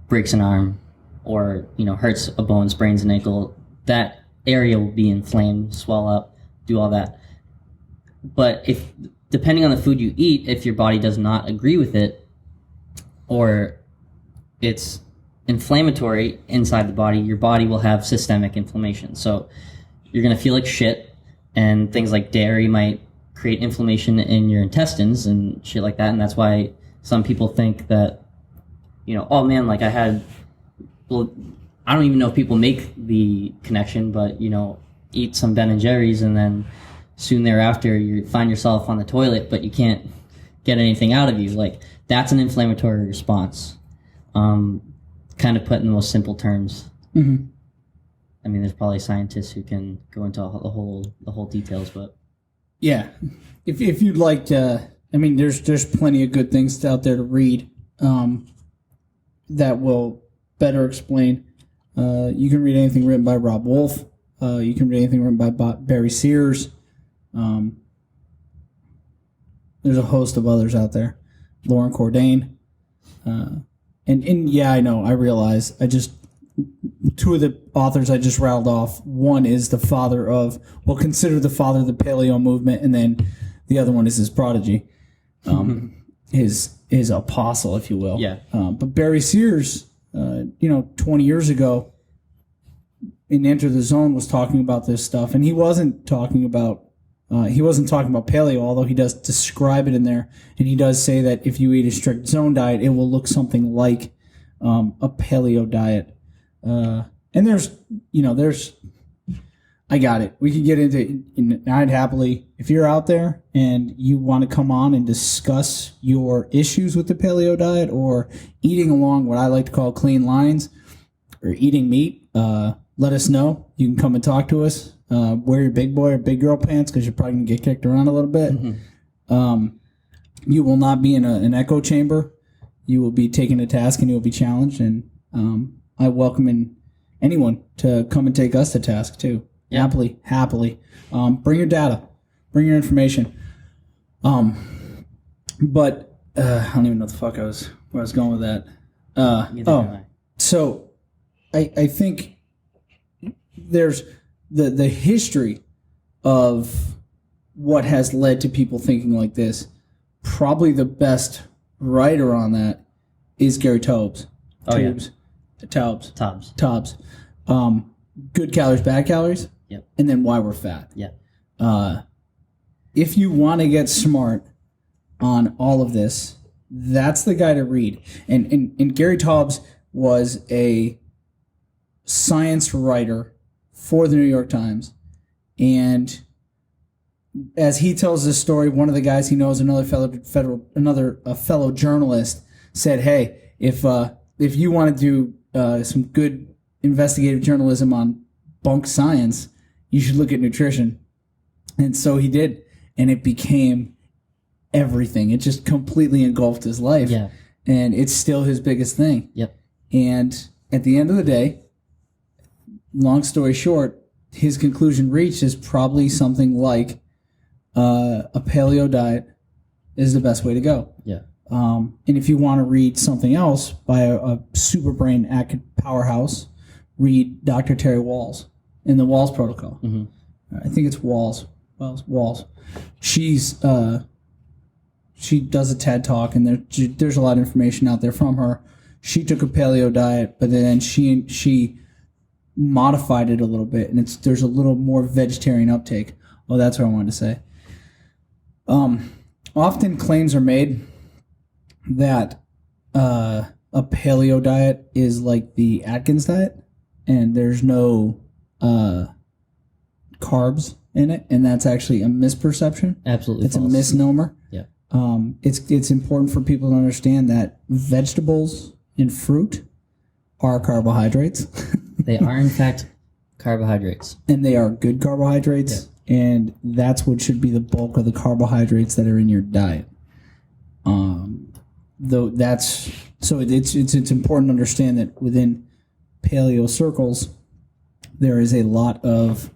breaks an arm or, you know, hurts a bone, sprains an ankle, that area will be inflamed, swell up, do all that. But depending on the food you eat, if your body does not agree with it, or it's inflammatory inside the body, your body will have systemic inflammation. So you're going to feel like shit, and things like dairy might create inflammation in your intestines and shit like that. And that's why some people think that, you know, oh man, like I don't even know if people make the connection, but, you know, eat some Ben and Jerry's and then soon thereafter you find yourself on the toilet, but you can't get anything out of you. Like, that's an inflammatory response. Kind of put in the most simple terms. Mm-hmm. I mean, there's probably scientists who can go into the whole details, but yeah, if you'd like to, I mean, there's plenty of good things out there to read that will better explain. You can read anything written by Rob Wolf. You can read anything written by Barry Sears. There's a host of others out there. Lauren Cordain. And yeah, I know, I realize. Two of the authors I just rattled off, one is the father of, well, considered the father of the paleo movement, and then the other one is his prodigy, his apostle, if you will. Yeah. But Barry Sears, 20 years ago in Enter the Zone was talking about this stuff, and he wasn't talking about paleo, although he does describe it in there, and he does say that if you eat a strict zone diet, it will look something like a paleo diet. And I got it. We could get into it. I'd happily, if you're out there and you want to come on and discuss your issues with the paleo diet or eating along what I like to call clean lines or eating meat, let us know. You can come and talk to us. Wear your big boy or big girl pants because you're probably going to get kicked around a little bit. Mm-hmm. You will not be in an echo chamber. You will be taken to task and you will be challenged. And I welcome anyone to come and take us to task too. Yeah. Happily. Bring your data, bring your information. But I don't even know what the fuck where I was going with that. Neither do I. So I think there's the history of what has led to people thinking like this. Probably the best writer on that is Gary Taubes. Taubes. Good calories, bad calories. Yep. And then why we're fat. Yeah. If you want to get smart on all of this, that's the guy to read. And Gary Taubes was a science writer for the New York Times. And as he tells this story, one of the guys he knows, another fellow journalist, said, "Hey, if you want to do some good investigative journalism on bunk science, you should look at nutrition." And so he did, and it became everything. It just completely engulfed his life. Yeah. And it's still his biggest thing. Yep. And at the end of the day, long story short, his conclusion reached is probably something like a paleo diet is the best way to go. Yeah. And if you want to read something else by a super brain powerhouse, read Dr. Terry Walls in the Walls Protocol. Mm-hmm. I think it's Walls. She does a TED Talk, and there's a lot of information out there from her. She took a paleo diet, but then she modified it a little bit, and there's a little more vegetarian uptake. Oh, that's what I wanted to say. Often claims are made that a paleo diet is like the Atkins diet, and there's no carbs in it, and that's actually a misperception. Absolutely It's false. a misnomer. Yeah. It's important for people to understand that vegetables and fruit are carbohydrates. They are, in fact, carbohydrates. And they are good carbohydrates, and that's what should be the bulk of the carbohydrates that are in your diet. Though that's so it's important to understand that within paleo circles, there is a lot of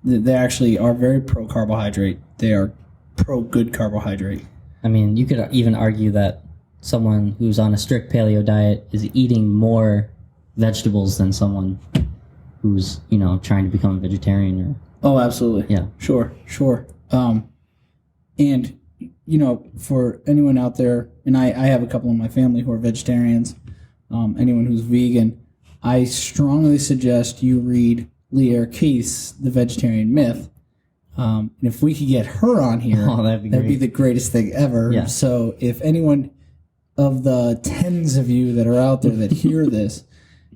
they actually are very pro carbohydrate. They are pro good carbohydrate. I mean, you could even argue that someone who's on a strict paleo diet is eating more vegetables than someone who's, trying to become a vegetarian or... Oh, absolutely. Yeah. Sure. And, for anyone out there, and I have a couple in my family who are vegetarians, anyone who's vegan, I strongly suggest you read Leah Keith's The Vegetarian Myth. And if we could get her on here, that'd be the greatest thing ever. Yeah. So if anyone of the tens of you that are out there that hear this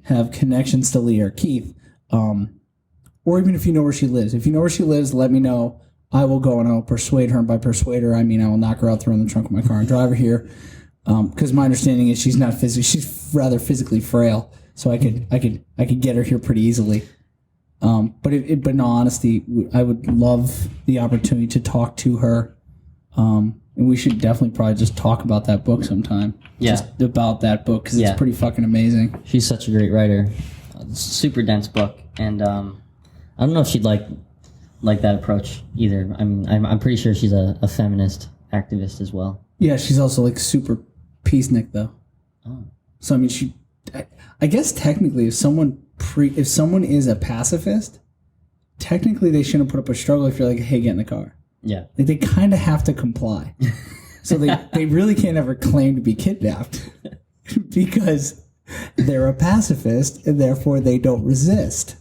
have connections to Leah Keith, or even if you know where she lives. If you know where she lives, let me know. I will go and I will persuade her. And by persuade her, I mean I will knock her out, throw her in the trunk of my car, and drive her here. Because my understanding is she's not she's rather physically frail, so I could get her here pretty easily. But in all honesty, I would love the opportunity to talk to her. And we should definitely probably just talk about that book sometime. Yeah. Just about that book, because it's pretty fucking amazing. She's such a great writer. Super dense book, and I don't know if she'd like that approach either. I mean, I'm pretty sure she's a feminist activist as well. Yeah, she's also like super peacenik though. Oh. So I mean, I guess technically, if someone is a pacifist, technically they shouldn't put up a struggle if you're like, hey, get in the car. Yeah. Like they kind of have to comply. So they really can't ever claim to be kidnapped because they're a pacifist and therefore they don't resist.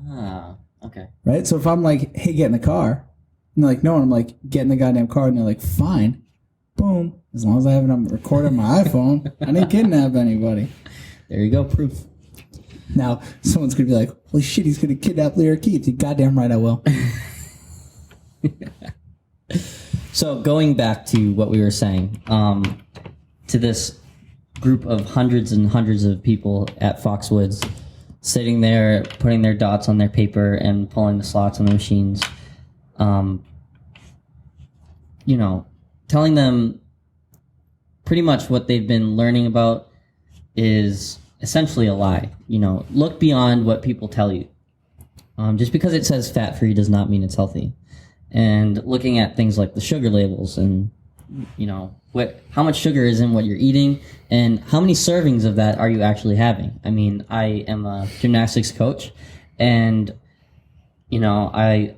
Ah, okay. Right? So if I'm like, hey, get in the car, and they're like, no, and I'm like, get in the goddamn car, and they're like, fine. Boom. As long as I have it recorded on my iPhone, I didn't kidnap anybody. There you go, proof. Now, someone's going to be like, holy shit, he's going to kidnap Leah Keith. You goddamn right I will. So going back to what we were saying, to this group of hundreds and hundreds of people at Foxwoods, sitting there, putting their dots on their paper and pulling the slots on the machines, telling them pretty much what they've been learning about is essentially a lie. Look beyond what people tell you. Just because it says fat-free does not mean it's healthy. And looking at things like the sugar labels and, you know, how much sugar is in what you're eating and how many servings of that are you actually having? I mean, I am a gymnastics coach, and, you know, I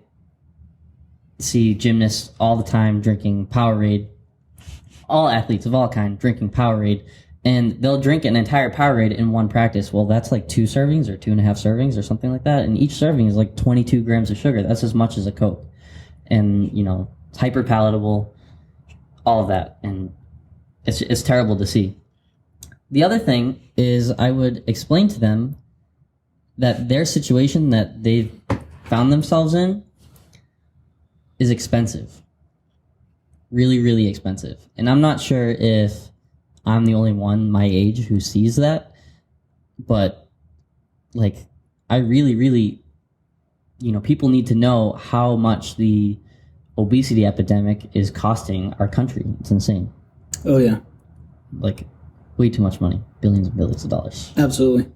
see gymnasts all the time drinking Powerade, all athletes of all kind drinking Powerade, and they'll drink an entire Powerade in one practice. Well, that's like 2 servings or 2.5 servings or something like that, and each serving is like 22 grams of sugar. That's as much as a Coke. And, you know, it's hyper palatable, all of that, and it's terrible to see. The other thing is I would explain to them that their situation that they've found themselves in is expensive. Really, really expensive. And I'm not sure if I'm the only one my age who sees that, but, like, I really, really, you know, people need to know how much the obesity epidemic is costing our country. It's insane. Oh, yeah. Like, way too much money. Billions and billions of dollars. Absolutely.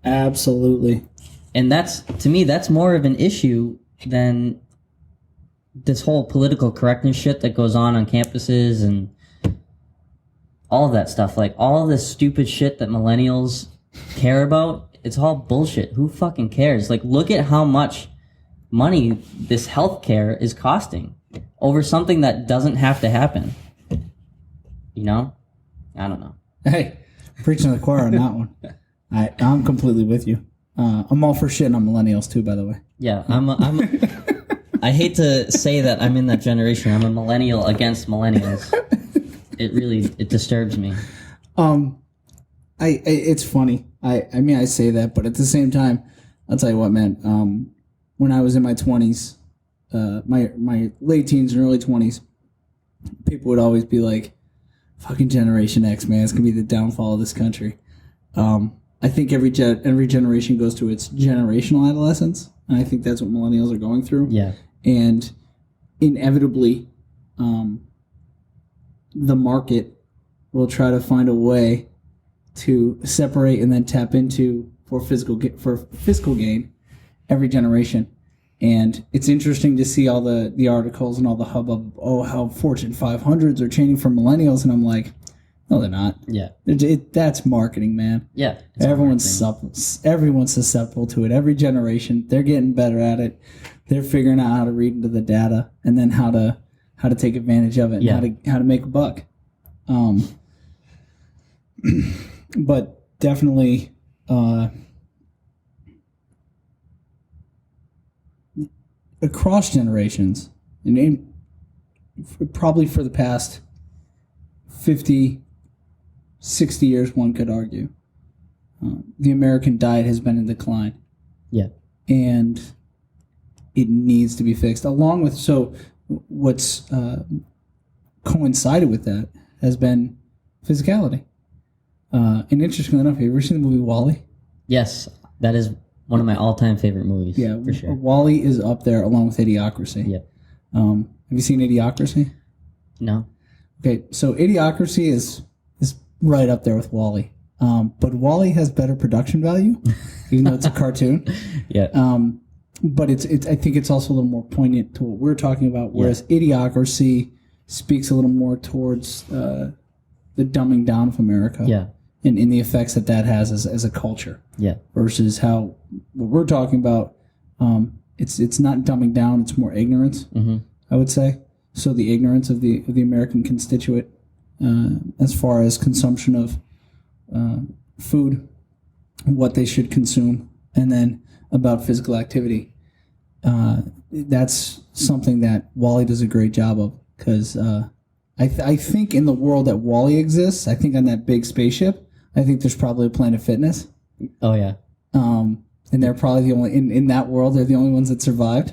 Absolutely. And that's, to me, that's more of an issue than this whole political correctness shit that goes on campuses and all of that stuff. Like, all of this stupid shit that millennials care about, it's all bullshit. Who fucking cares? Like, look at how much money this healthcare is costing over something that doesn't have to happen. You know? I don't know. Hey, preaching to the choir on that one. I'm completely with you. I'm all for shitting on millennials too, by the way. Yeah, I hate to say that I'm in that generation. I'm a millennial against millennials. It disturbs me. It's funny. I mean, I say that, but at the same time, I'll tell you what, man. When I was in my 20s, my late teens and early 20s, people would always be like, "Fucking Generation X, man, it's gonna be the downfall of this country." I think every generation goes through its generational adolescence, and I think that's what millennials are going through. Yeah, and inevitably, the market will try to find a way to separate and then tap into for fiscal gain every generation. And it's interesting to see all the articles and all the hubbub. Oh, how Fortune 500s are changing for millennials, and I'm like, no, they're not. Yeah, that's marketing, man. Yeah, everyone's susceptible to it. Every generation, they're getting better at it. They're figuring out how to read into the data and then how to take advantage of it and how to make a buck. But definitely, across generations, and probably for the past 50, 60 years, one could argue, the American diet has been in decline. Yeah. And it needs to be fixed. Along with, what's coincided with that has been physicality. And interestingly enough, have you ever seen the movie WALL-E? Yes, that is one of my all-time favorite movies. Yeah, for sure. WALL-E is up there along with Idiocracy. Yeah. Have you seen Idiocracy? No. Okay, so Idiocracy is right up there with WALL-E. But WALL-E has better production value, even though it's a cartoon. Yeah. But it's I think it's also a little more poignant to what we're talking about, whereas Idiocracy speaks a little more towards the dumbing down of America. Yeah. And in the effects that has as a culture. Yeah. Versus how what we're talking about, it's not dumbing down, it's more ignorance, I would say. So the ignorance of the American constituent as far as consumption of food, what they should consume, and then about physical activity. That's something that WALL-E does a great job of, because I think in the world that WALL-E exists, I think on that big spaceship, I think there's probably a Planet Fitness. Oh, yeah. And they're probably the only, in that world, they're the only ones that survived.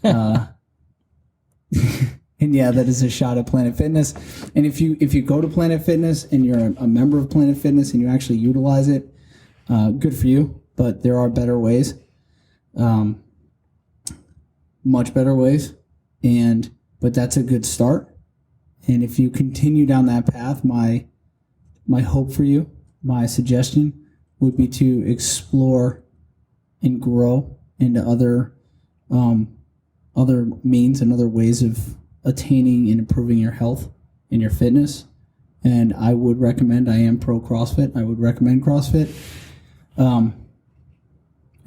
And yeah, that is a shot at Planet Fitness. And if you go to Planet Fitness and you're a member of Planet Fitness and you actually utilize it, good for you. But there are better ways, much better ways. But that's a good start. And if you continue down that path, my hope for you, my suggestion would be to explore and grow into other means and other ways of attaining and improving your health and your fitness. And I would recommend, I am pro CrossFit. I would recommend CrossFit. I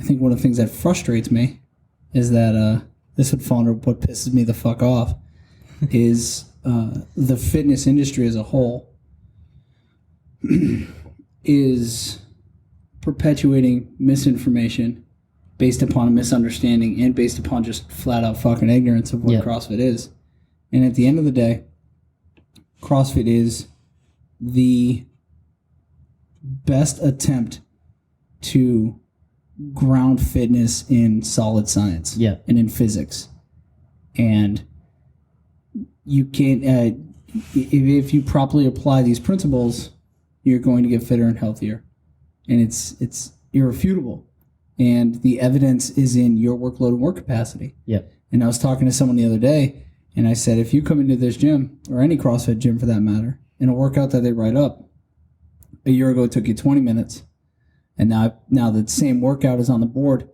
think one of the things that frustrates me is that this would fall under what pisses me the fuck off is the fitness industry as a whole is perpetuating misinformation based upon a misunderstanding and based upon just flat out fucking ignorance of what CrossFit is. And at the end of the day, CrossFit is the best attempt to ground fitness in solid science and in physics. And you can't, if you properly apply these principles, you're going to get fitter and healthier. And it's irrefutable. And the evidence is in your workload and work capacity. And I was talking to someone the other day, and I said, if you come into this gym, or any CrossFit gym for that matter, in a workout that they write up, a year ago it took you 20 minutes, and now the same workout is on the board,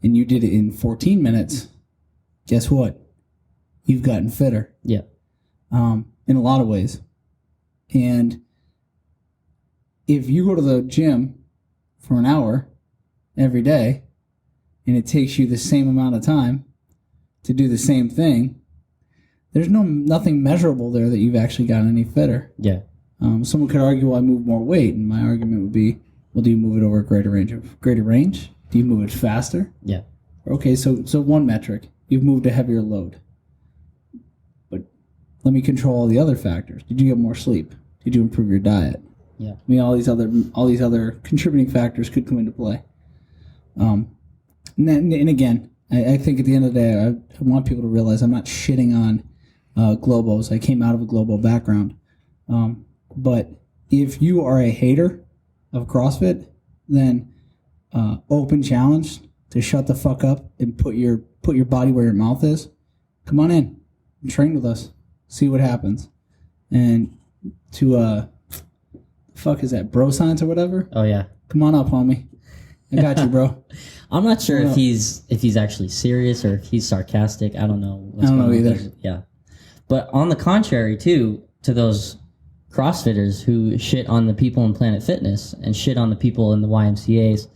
and you did it in 14 minutes, guess what? You've gotten fitter. In a lot of ways. And if you go to the gym for an hour every day, and it takes you the same amount of time to do the same thing, there's nothing measurable there that you've actually gotten any fitter. Someone could argue, well, I move more weight, and my argument would be, well, do you move it over a greater range? Do you move it faster? Okay, so one metric, you've moved a heavier load. But let me control all the other factors. Did you get more sleep? Did you improve your diet? I mean, all these other contributing factors could come into play. And again, I think at the end of the day, I want people to realize I'm not shitting on Globos. I came out of a Globo background. But if you are a hater of CrossFit, then open challenge to shut the fuck up and put your body where your mouth is. Come on in and train with us. See what happens. And to fuck is that, bro science or whatever? Come on up, homie. I got you, bro. I'm not sure if he's actually serious or if he's sarcastic. I don't know. I don't know either. But on the contrary, too, to those CrossFitters who shit on the people in Planet Fitness and shit on the people in the YMCAs,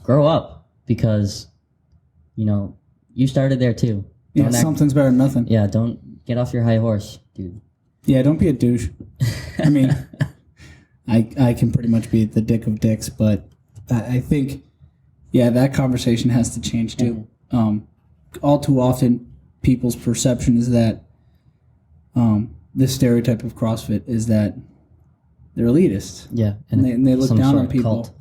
grow up, because, you started there too. Something's better than nothing. Don't get off your high horse, dude. Don't be a douche. I mean, I can pretty much be the dick of dicks, but I think, that conversation has to change too. All too often, people's perception is that this stereotype of CrossFit is that they're elitists. And they look down on people. Cult.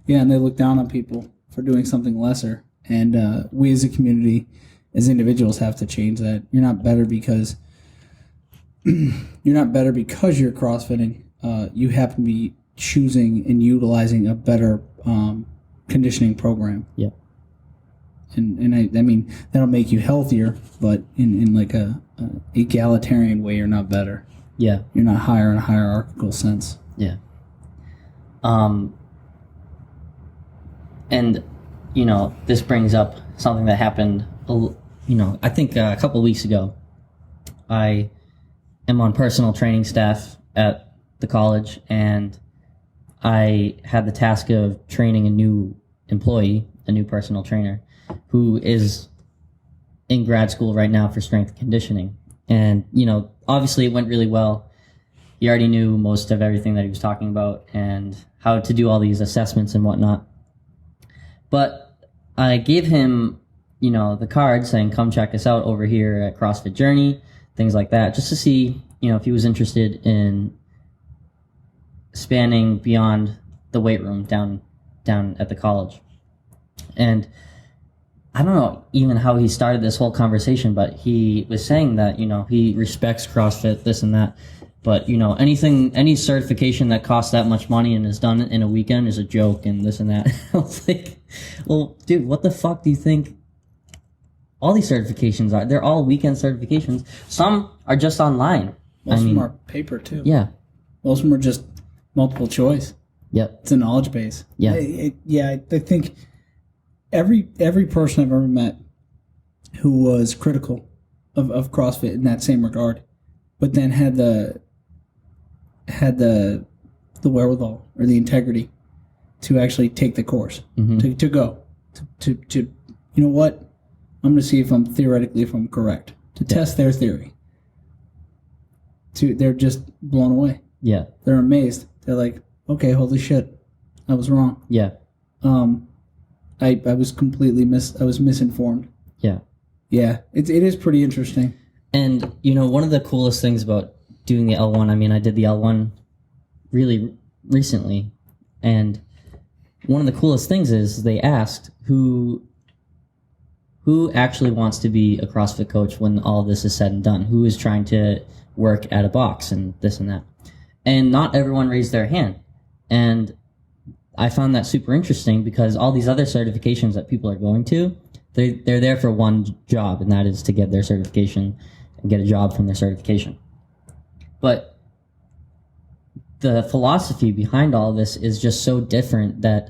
And they look down on people for doing something lesser. And we as a community, as individuals, have to change that. You're not better because you're CrossFitting. You happen to be choosing and utilizing a better conditioning program. And I mean, that'll make you healthier, but in like a egalitarian way, you're not better. You're not higher in a hierarchical sense. And, this brings up something that happened, I think a couple of weeks ago. I am on personal training staff at the college, and I had the task of training a new employee, a new personal trainer, who is in grad school right now for strength conditioning. And, obviously it went really well. He already knew most of everything that he was talking about and how to do all these assessments and whatnot. But I gave him, the card saying, come check us out over here at CrossFit Journey, things like that, just to see, if he was interested in spanning beyond the weight room down at the college. And I don't know even how he started this whole conversation, but he was saying that, he respects CrossFit, this and that. But, any certification that costs that much money and is done in a weekend is a joke and this and that. I was like, well, dude, what the fuck do you think all these certifications are? They're all weekend certifications. Some are just online. Most of them are paper, too. Most of them are just multiple choice. Yep. It's a knowledge base. Yeah. I think every person I've ever met who was critical of CrossFit in that same regard, but then had the wherewithal or the integrity to actually take the course, to go, to you know what, I'm going to see if I'm correct, to test their theory. They're just blown away. Yeah. They're amazed. They're like, okay, holy shit, I was wrong. Yeah. I was completely misinformed. Yeah. Yeah, it is pretty interesting. And, you know, one of the coolest things about doing the L1, I mean, I did the L1 really recently, and one of the coolest things is they asked who actually wants to be a CrossFit coach when all of this is said and done, who is trying to work at a box and this and that. And not everyone raised their hand. And I found that super interesting because all these other certifications that people are going to, they're there for one job, and that is to get their certification and get a job from their certification. But the philosophy behind all this is just so different that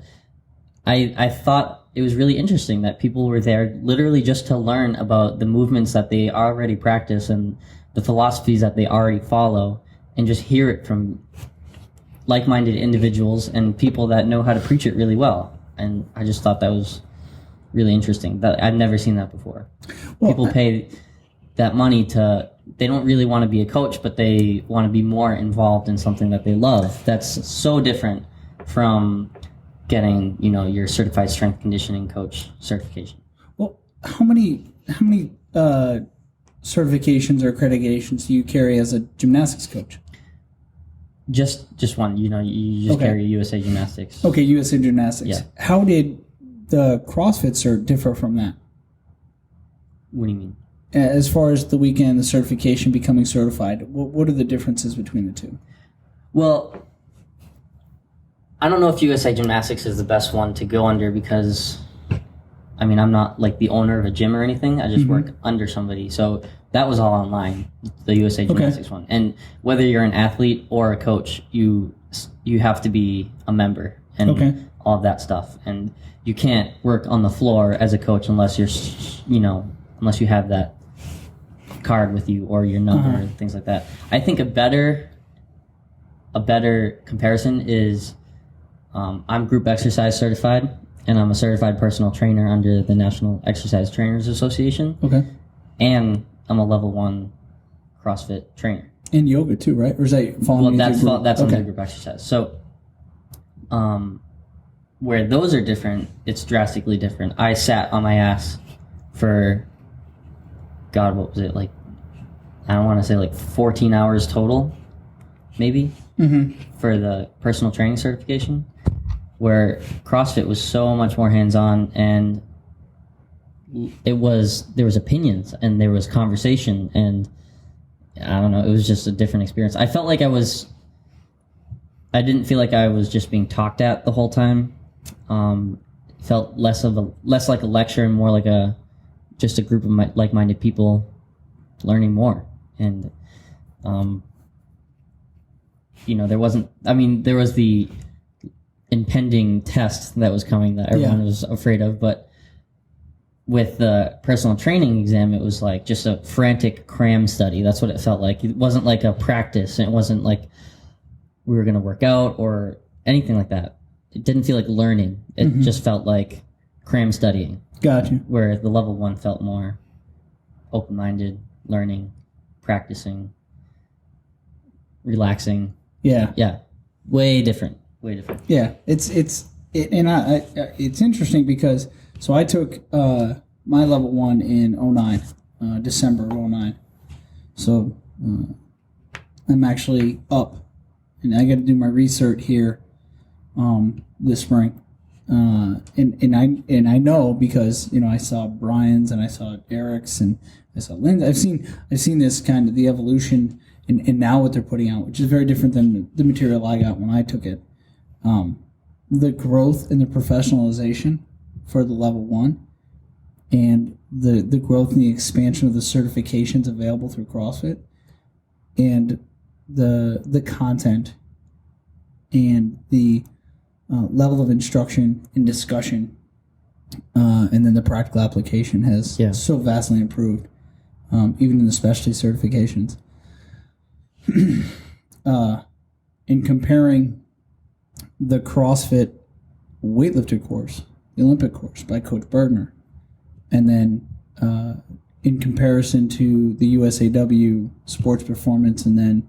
I thought it was really interesting that people were there literally just to learn about the movements that they already practice and the philosophies that they already follow, and just hear it from like-minded individuals and people that know how to preach it really well. And I just thought that was really interesting. That I've never seen that before. Well, people pay that money they don't really want to be a coach, but they want to be more involved in something that they love. That's so different from getting, you know, your certified strength conditioning coach certification. Well, how many certifications or accreditations do you carry as a gymnastics coach? Just one. You know, you just carry USA Gymnastics. Okay, USA Gymnastics. Yeah. How did the CrossFit cert differ from that? What do you mean? As far as the weekend, the certification, becoming certified, what are the differences between the two? Well, I don't know if USA Gymnastics is the best one to go under because, I mean, I'm not like the owner of a gym or anything. I just work under somebody. So that was all online, the USA Gymnastics one. And whether you're an athlete or a coach, you have to be a member and all of that stuff. And you can't work on the floor as a coach unless you're, you know, unless you have that card with you or your number and things like that. I think a better comparison is I'm group exercise certified, and I'm a certified personal trainer under the National Exercise Trainers Association. Okay. And I'm a level 1 CrossFit trainer. And yoga too, right? Or is that falling that's under group exercise. So where those are different, it's drastically different. I sat on my ass for, God, what was it, like, I don't want to say like 14 hours total, maybe, for the personal training certification, where CrossFit was so much more hands-on, and there was opinions and there was conversation, and I don't know, it was just a different experience. I felt like I didn't feel like I was just being talked at the whole time. Felt less like a lecture and more like just a group of like-minded people learning more. And you know, there was the impending test that was coming that everyone was afraid of, but with the personal training exam, it was like just a frantic cram study. That's what it felt like. It wasn't like a practice. It wasn't like we were going to work out or anything like that. It didn't feel like learning. It just felt like cram studying. Gotcha. Where the level 1 felt more open-minded, learning, practicing, relaxing. Yeah. Yeah. Way different. Yeah. It's interesting because so I took my level 1 in 09, December of 09. So I'm actually up, and I got to do my recert here this spring. And I know because, you know, I saw Brian's and I saw Eric's and I saw Lynn's. I've seen this kind of the evolution and now what they're putting out, which is very different than the material I got when I took it. The growth and the professionalization for the level 1 and the growth and the expansion of the certifications available through CrossFit and the content and the level of instruction and discussion And then the practical application has so vastly improved, even in the specialty certifications. In comparing the CrossFit weightlifter course, the Olympic course by Coach Bergner, and then in comparison to the USAW sports performance, and then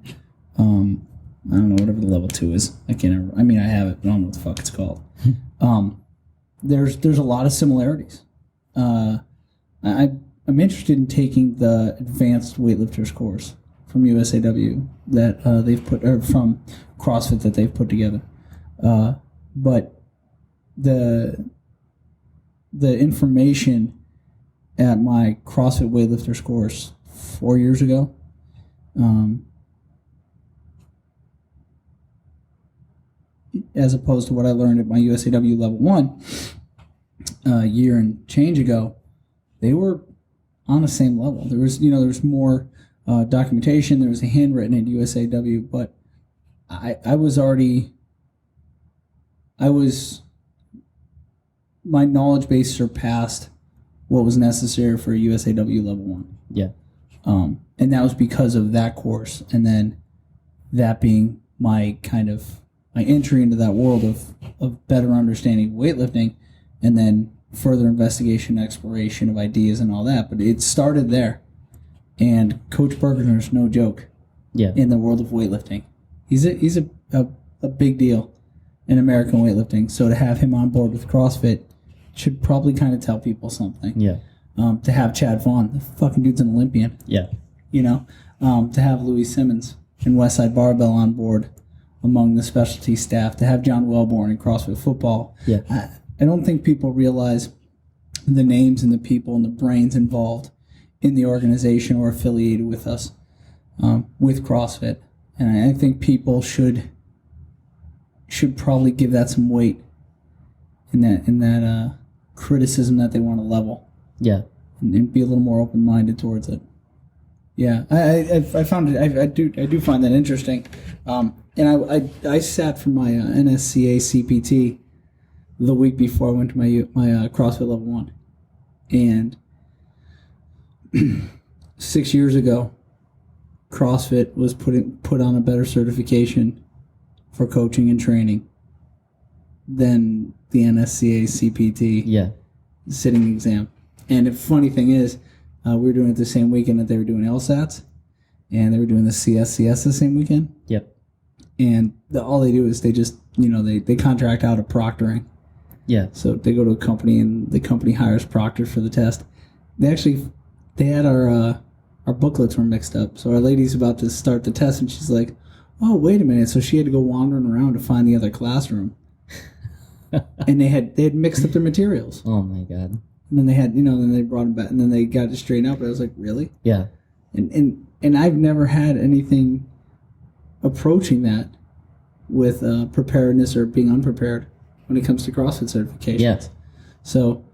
I don't know, whatever the level 2 is. I can't remember. I mean, I have it, but I don't know what the fuck it's called. There's a lot of similarities. I'm interested in taking the advanced weightlifters course from USAW that they've put, or from CrossFit that they've put together. But the information at my CrossFit weightlifters course 4 years ago, as opposed to what I learned at my USAW level 1 a year and change ago, they were on the same level. There was more documentation. There was a handwritten at USAW, but my knowledge base surpassed what was necessary for a USAW level 1. Yeah. And that was because of that course, and then that being my entry into that world of better understanding weightlifting, and then further investigation, exploration of ideas and all that. But it started there. And Coach Bergener's no joke in the world of weightlifting. He's a big deal in American weightlifting. So to have him on board with CrossFit should probably kind of tell people something. Yeah. To have Chad Vaughn, the fucking dude's an Olympian. Yeah. To have Louis Simmons and Westside Barbell on board among the specialty staff, to have John Wellborn in CrossFit football. Yeah. I don't think people realize the names and the people and the brains involved in the organization or affiliated with us, with CrossFit. And I think people should probably give that some weight in that criticism that they want to level. Yeah. And be a little more open-minded towards it. Yeah, I found it. I do find that interesting. And I sat for my NSCA CPT the week before I went to my CrossFit level 1, and 6 years ago, CrossFit was put on a better certification for coaching and training than the NSCA CPT sitting exam. And the funny thing is, we were doing it the same weekend that they were doing LSATs, and they were doing the CSCS the same weekend. Yep. And all they do is they just, they contract out a proctoring. Yeah. So they go to a company, and the company hires proctors for the test. They had our booklets were mixed up. So our lady's about to start the test, and she's like, "Oh, wait a minute!" So she had to go wandering around to find the other classroom, and they had mixed up their materials. Oh my god! And then they had, then they brought them back, and then they got it straightened out. But I was like, really? Yeah. And I've never had anything approaching that with preparedness or being unprepared when it comes to CrossFit certifications. Yes. So,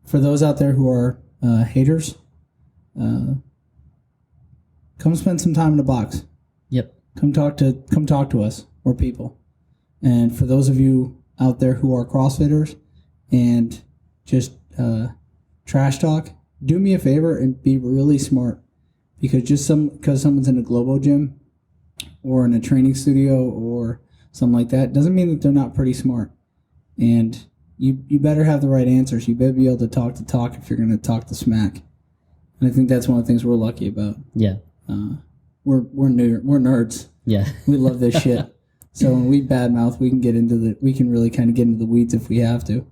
for those out there who are haters, come spend some time in the box. Yep. Come talk to us. We're people. And for those of you out there who are CrossFitters and just trash talk, do me a favor and be really smart, because because someone's in a Globo gym or in a training studio or something like that doesn't mean that they're not pretty smart. And you better have the right answers. You better be able to talk the talk if you're going to talk the smack. And I think that's one of the things we're lucky about. Yeah. We're nerds. Yeah. We love this shit. So when we badmouth, we can really kind of get into the weeds if we have to.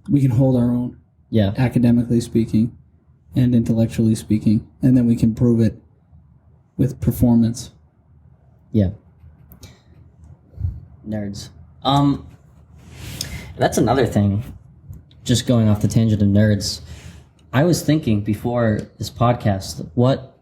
We can hold our own. Yeah. Academically speaking and intellectually speaking, and then we can prove it with performance. Yeah. Nerds. That's another thing. Just going off the tangent of nerds, I was thinking before this podcast what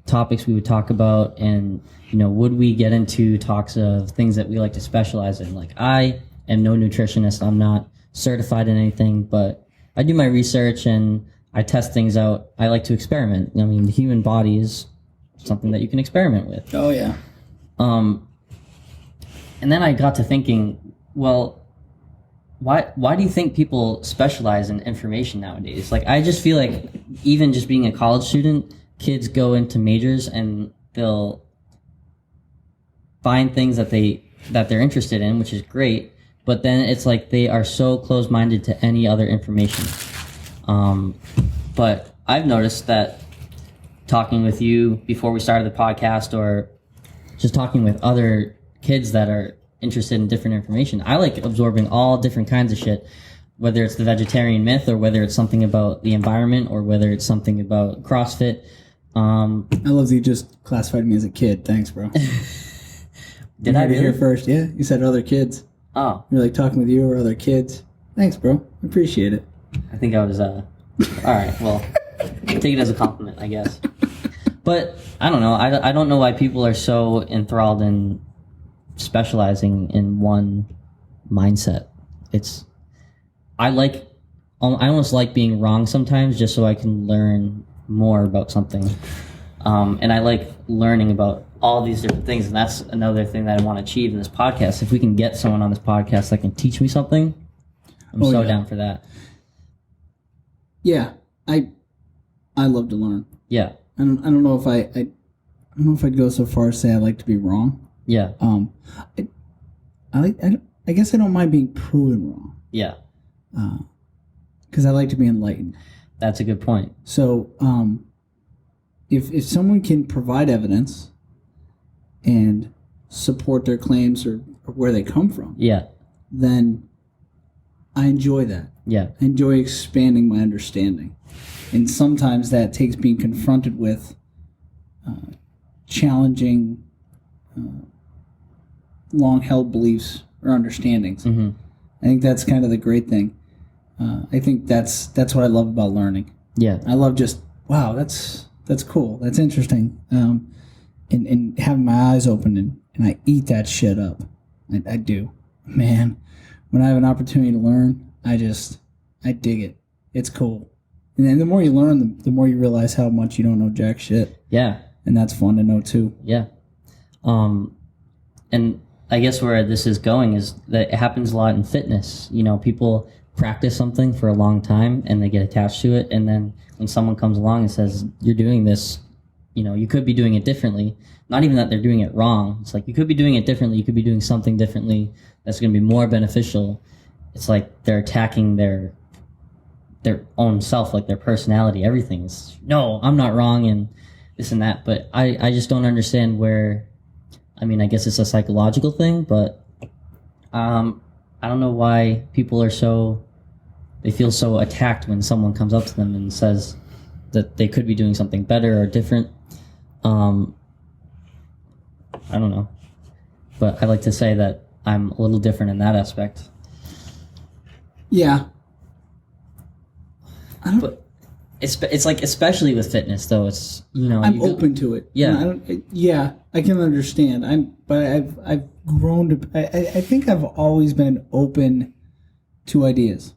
topics we would talk about, and would we get into talks of things that we like to specialize in. Like, I am no nutritionist. I'm not certified in anything, but I do my research and I test things out. I like to experiment. I mean, the human body is something that you can experiment with. Oh yeah. And then I got to thinking, well, why do you think people specialize in information nowadays? Like, I just feel like even just being a college student, kids go into majors and they'll find things that they're interested in, which is great. But then it's like they are so close-minded to any other information. But I've noticed that talking with you before we started the podcast, or just talking with other kids that are interested in different information, I like absorbing all different kinds of shit, whether it's the vegetarian myth, or whether it's something about the environment, or whether it's something about CrossFit. I love that you just classified me as a kid. Thanks, bro. Did I really? Hear first? Yeah, you said other kids. Oh, You're like talking with you or other kids. Thanks, bro. Appreciate it. I think I was, all right, well, take it as a compliment, I guess. But I don't know. I don't know why people are so enthralled in specializing in one mindset. I almost like being wrong sometimes, just so I can learn more about something. And I like learning about all these different things, and that's another thing that I want to achieve in this podcast. If we can get someone on this podcast that can teach me something, I'm so down for that. Yeah, I love to learn. Yeah. I don't know if I don't know if I'd go so far as say I like to be wrong. Yeah. I guess I don't mind being proven wrong. Yeah. Because I like to be enlightened. That's a good point. So, if someone can provide evidence and support their claims or where they come from, Yeah. then I enjoy that. Yeah. I enjoy expanding my understanding. And sometimes that takes being confronted with challenging long-held beliefs or understandings. Mm-hmm. I think that's kind of the great thing. I think that's what I love about learning. Yeah. I love just, wow, that's cool. That's interesting. And having my eyes open and I eat that shit up. I do. Man, when I have an opportunity to learn, I dig it. It's cool. And then the more you learn, the more you realize how much you don't know jack shit. Yeah. And that's fun to know too. Yeah. And I guess where this is going is that it happens a lot in fitness. You know, people practice something for a long time and they get attached to it. And then when someone comes along and says, you're doing this, you know, you could be doing it differently. Not even that they're doing it wrong. It's like, you could be doing it differently. You could be doing something differently that's going to be more beneficial. It's like they're attacking their own self, like their personality, everything. It's, no, I'm not wrong and this and that. But I just don't understand where, I mean, I guess it's a psychological thing, but I don't know why people they feel so attacked when someone comes up to them and says that they could be doing something better or different. I don't know. But I like to say that I'm a little different in that aspect. Yeah. But it's like, especially with fitness, though, it's, you know, I'm open to it. Yeah. I can understand. I've grown to. I think I've always been open to ideas.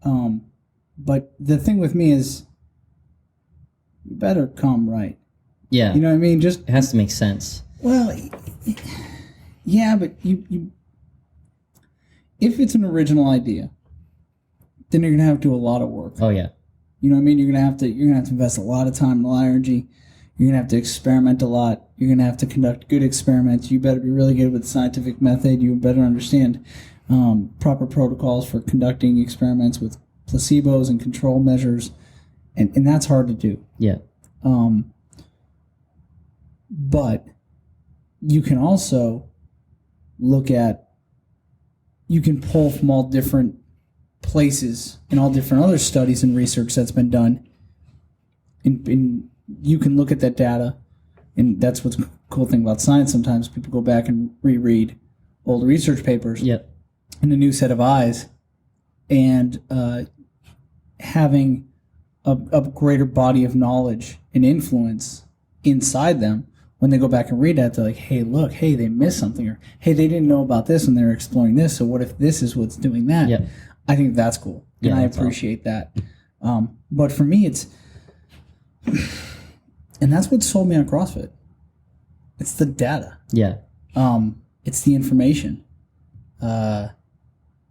But the thing with me is, you better come right. Yeah. You know what I mean? Just it has to make sense. well, yeah, but you if it's an original idea, then you're gonna have to do a lot of work. Oh yeah. You know what I mean? You're gonna have to invest a lot of time and a lot of energy. You're gonna have to experiment a lot. You're gonna have to conduct good experiments. You better be really good with the scientific method. You better understand proper protocols for conducting experiments with placebos and control measures, and that's hard to do. Yeah. But you can also you can pull from all different places and all different other studies and research that's been done. And you can look at that data, and that's what's the cool thing about science. Sometimes people go back and reread old research papers Yep. in a new set of eyes, and having a greater body of knowledge and influence inside them. When they go back and read that, they're like, hey, look, hey, they missed something, or hey, they didn't know about this when they were exploring this, so what if this is what's doing that? Yep. I think that's cool, and Yeah, I that's appreciate that. But for me, it's, and that's what sold me on CrossFit. It's the data. Yeah. It's the information.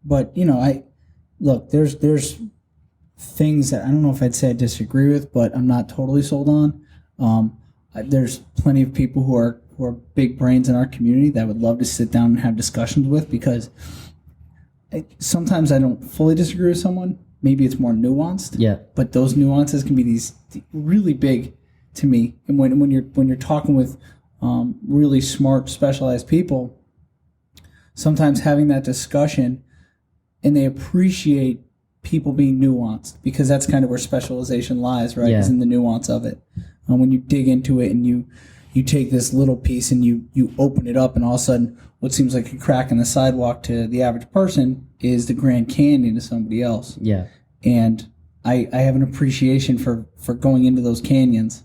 But there's things that I don't know if I'd say I disagree with, but I'm not totally sold on. There's plenty of people who are big brains in our community that I would love to sit down and have discussions with, because sometimes I don't fully disagree with someone. Maybe it's more nuanced. Yeah. But those nuances can be these really big to me. And when you're talking with really smart, specialized people, sometimes having that discussion, and they appreciate people being nuanced, because that's kind of where specialization lies, right? Yeah. Is in the nuance of it. When you dig into it and you take this little piece and you open it up, and all of a sudden what seems like a crack in the sidewalk to the average person is the Grand Canyon to somebody else. Yeah. And I have an appreciation for going into those canyons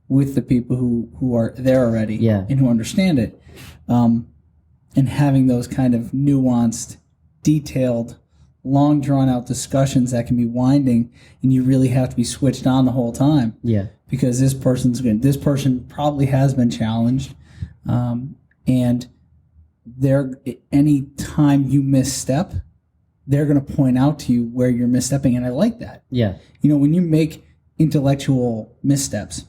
with the people who are there already, yeah, and who understand it. And having those kind of nuanced, detailed, long drawn out discussions that can be winding, and you really have to be switched on the whole time. Yeah. Because this person probably has been challenged, and any time you misstep, they're going to point out to you where you're misstepping, and I like that. Yeah. When you make intellectual missteps,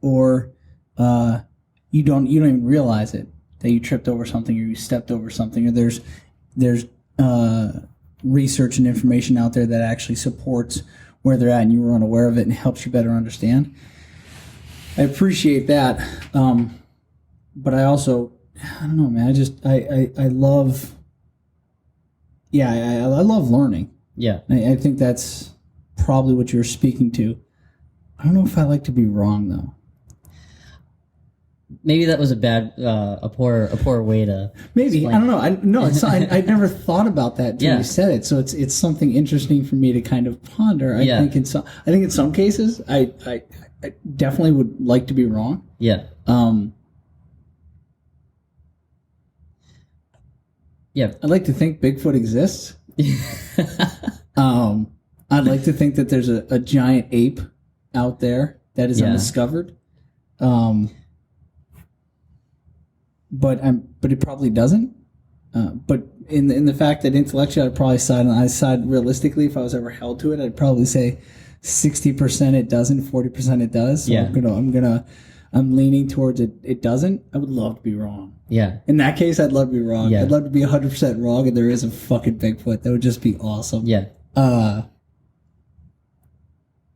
or you don't even realize it, that you tripped over something, or you stepped over something, or there's research and information out there that actually supports where they're at, and you were unaware of it, and helps you better understand. I appreciate that, but I also, I don't know, man. I love, I love learning. Yeah, I think that's probably what you're speaking to. I don't know if I like to be wrong though. Maybe that was a poor way to. Maybe explain. I don't know. I'd never thought about that until you said it. So it's something interesting for me to kind of ponder. I think in some cases I definitely would like to be wrong. Yeah. Yeah. I'd like to think Bigfoot exists. I'd like to think that there's a giant ape out there that is undiscovered. But it probably doesn't. But in the fact that intellectually, I'd probably side realistically, if I was ever held to it, I'd probably say 60% it doesn't, 40% it does. So I'm leaning towards it doesn't. I would love to be wrong. Yeah. In that case, I'd love to be wrong. Yeah. I'd love to be 100% wrong, and there is a fucking Bigfoot. That would just be awesome. Yeah.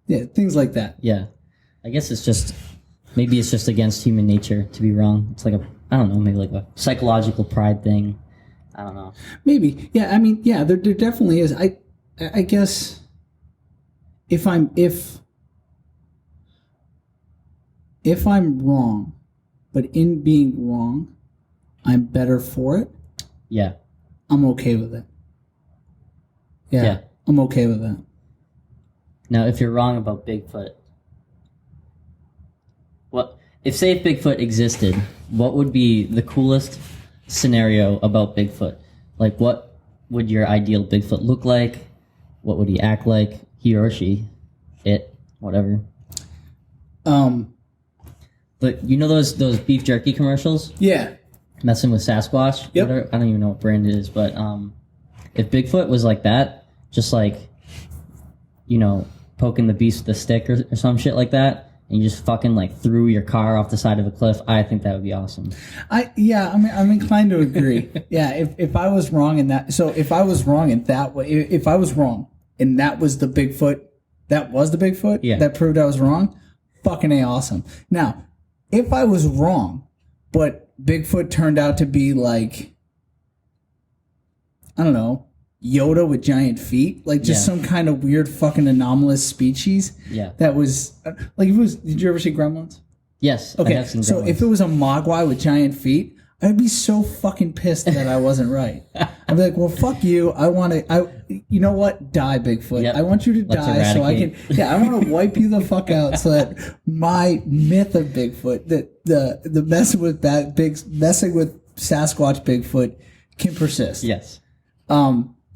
Things like that. Yeah. I guess maybe it's just against human nature to be wrong. It's like maybe like a psychological pride thing. I don't know. Maybe. Yeah, I mean, yeah, there definitely is. I guess if I'm wrong, but in being wrong, I'm better for it. Yeah. I'm okay with it. Yeah. I'm okay with that. Now, if you're wrong about Bigfoot, if Bigfoot existed, what would be the coolest scenario about Bigfoot? Like, what would your ideal Bigfoot look like? What would he act like? He or she? It? Whatever. But you know those beef jerky commercials? Yeah. Messing with Sasquatch? Yep. Whatever? I don't even know what brand it is, but if Bigfoot was like that, just like, poking the beast with a stick or some shit like that, and you just fucking like threw your car off the side of a cliff, I think that would be awesome. I'm inclined to agree. Yeah, if I was wrong in that, so if I was wrong in that way, if I was wrong and that was the Bigfoot, that proved I was wrong, fucking awesome. Now, if I was wrong, but Bigfoot turned out to be like, I don't know, Yoda with giant feet, like just some kind of weird fucking anomalous species. Yeah. That was like, did you ever see Gremlins? Yes. Okay. So if it was a Mogwai with giant feet, I'd be so fucking pissed that I wasn't right. I'd be like, well, fuck you. You know what? Die, Bigfoot. Yep. I want you to die so I can, I want to wipe you the fuck out so that my myth of Bigfoot, the messing with Sasquatch Bigfoot can persist. Yes.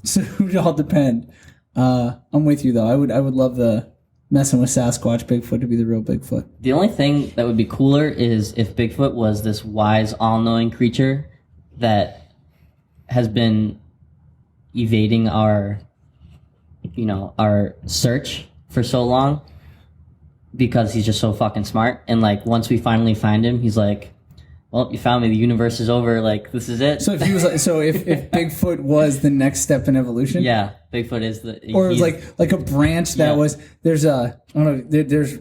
So it would all depend. I'm with you though. I would love the messing with Sasquatch Bigfoot to be the real Bigfoot. The only thing that would be cooler is if Bigfoot was this wise, all-knowing creature that has been evading our search for so long because he's just so fucking smart. And like once we finally find him, he's like, well, you found me. The universe is over. Like, this is it. So if he was if Bigfoot was the next step in evolution, yeah, Bigfoot is or it was like a branch that was there's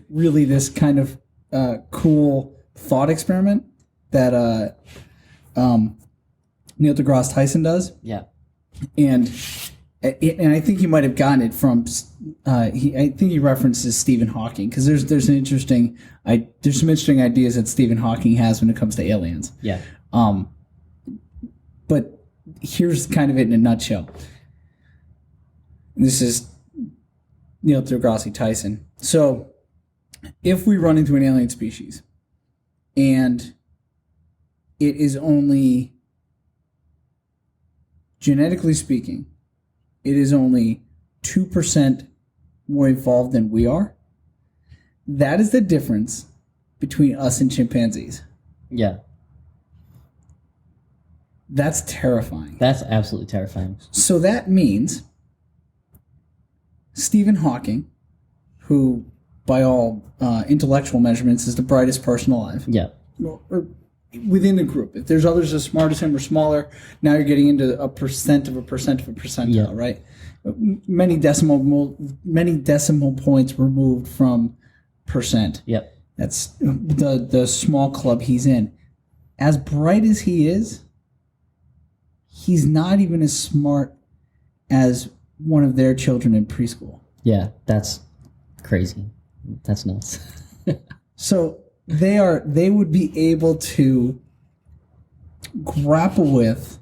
really this kind of cool thought experiment that Neil deGrasse Tyson does. Yeah, and I think he might have gotten it from I think he references Stephen Hawking because there's some interesting ideas that Stephen Hawking has when it comes to aliens. Yeah. But here's kind of it in a nutshell. This is Neil deGrasse Tyson. So if we run into an alien species and it is only, genetically speaking, it is only 2% more evolved than we are, that is the difference between us and chimpanzees. Yeah. That's terrifying. That's absolutely terrifying. So that means Stephen Hawking, who by all intellectual measurements is the brightest person alive. Yeah. Or within the group. If there's others as smart as him or smaller, now you're getting into a percent of a percentile, right? Many decimal points removed from percent. Yep. That's the small club he's in. As bright as he is, he's not even as smart as one of their children in preschool. Yeah, that's crazy. That's nuts. So they would be able to grapple with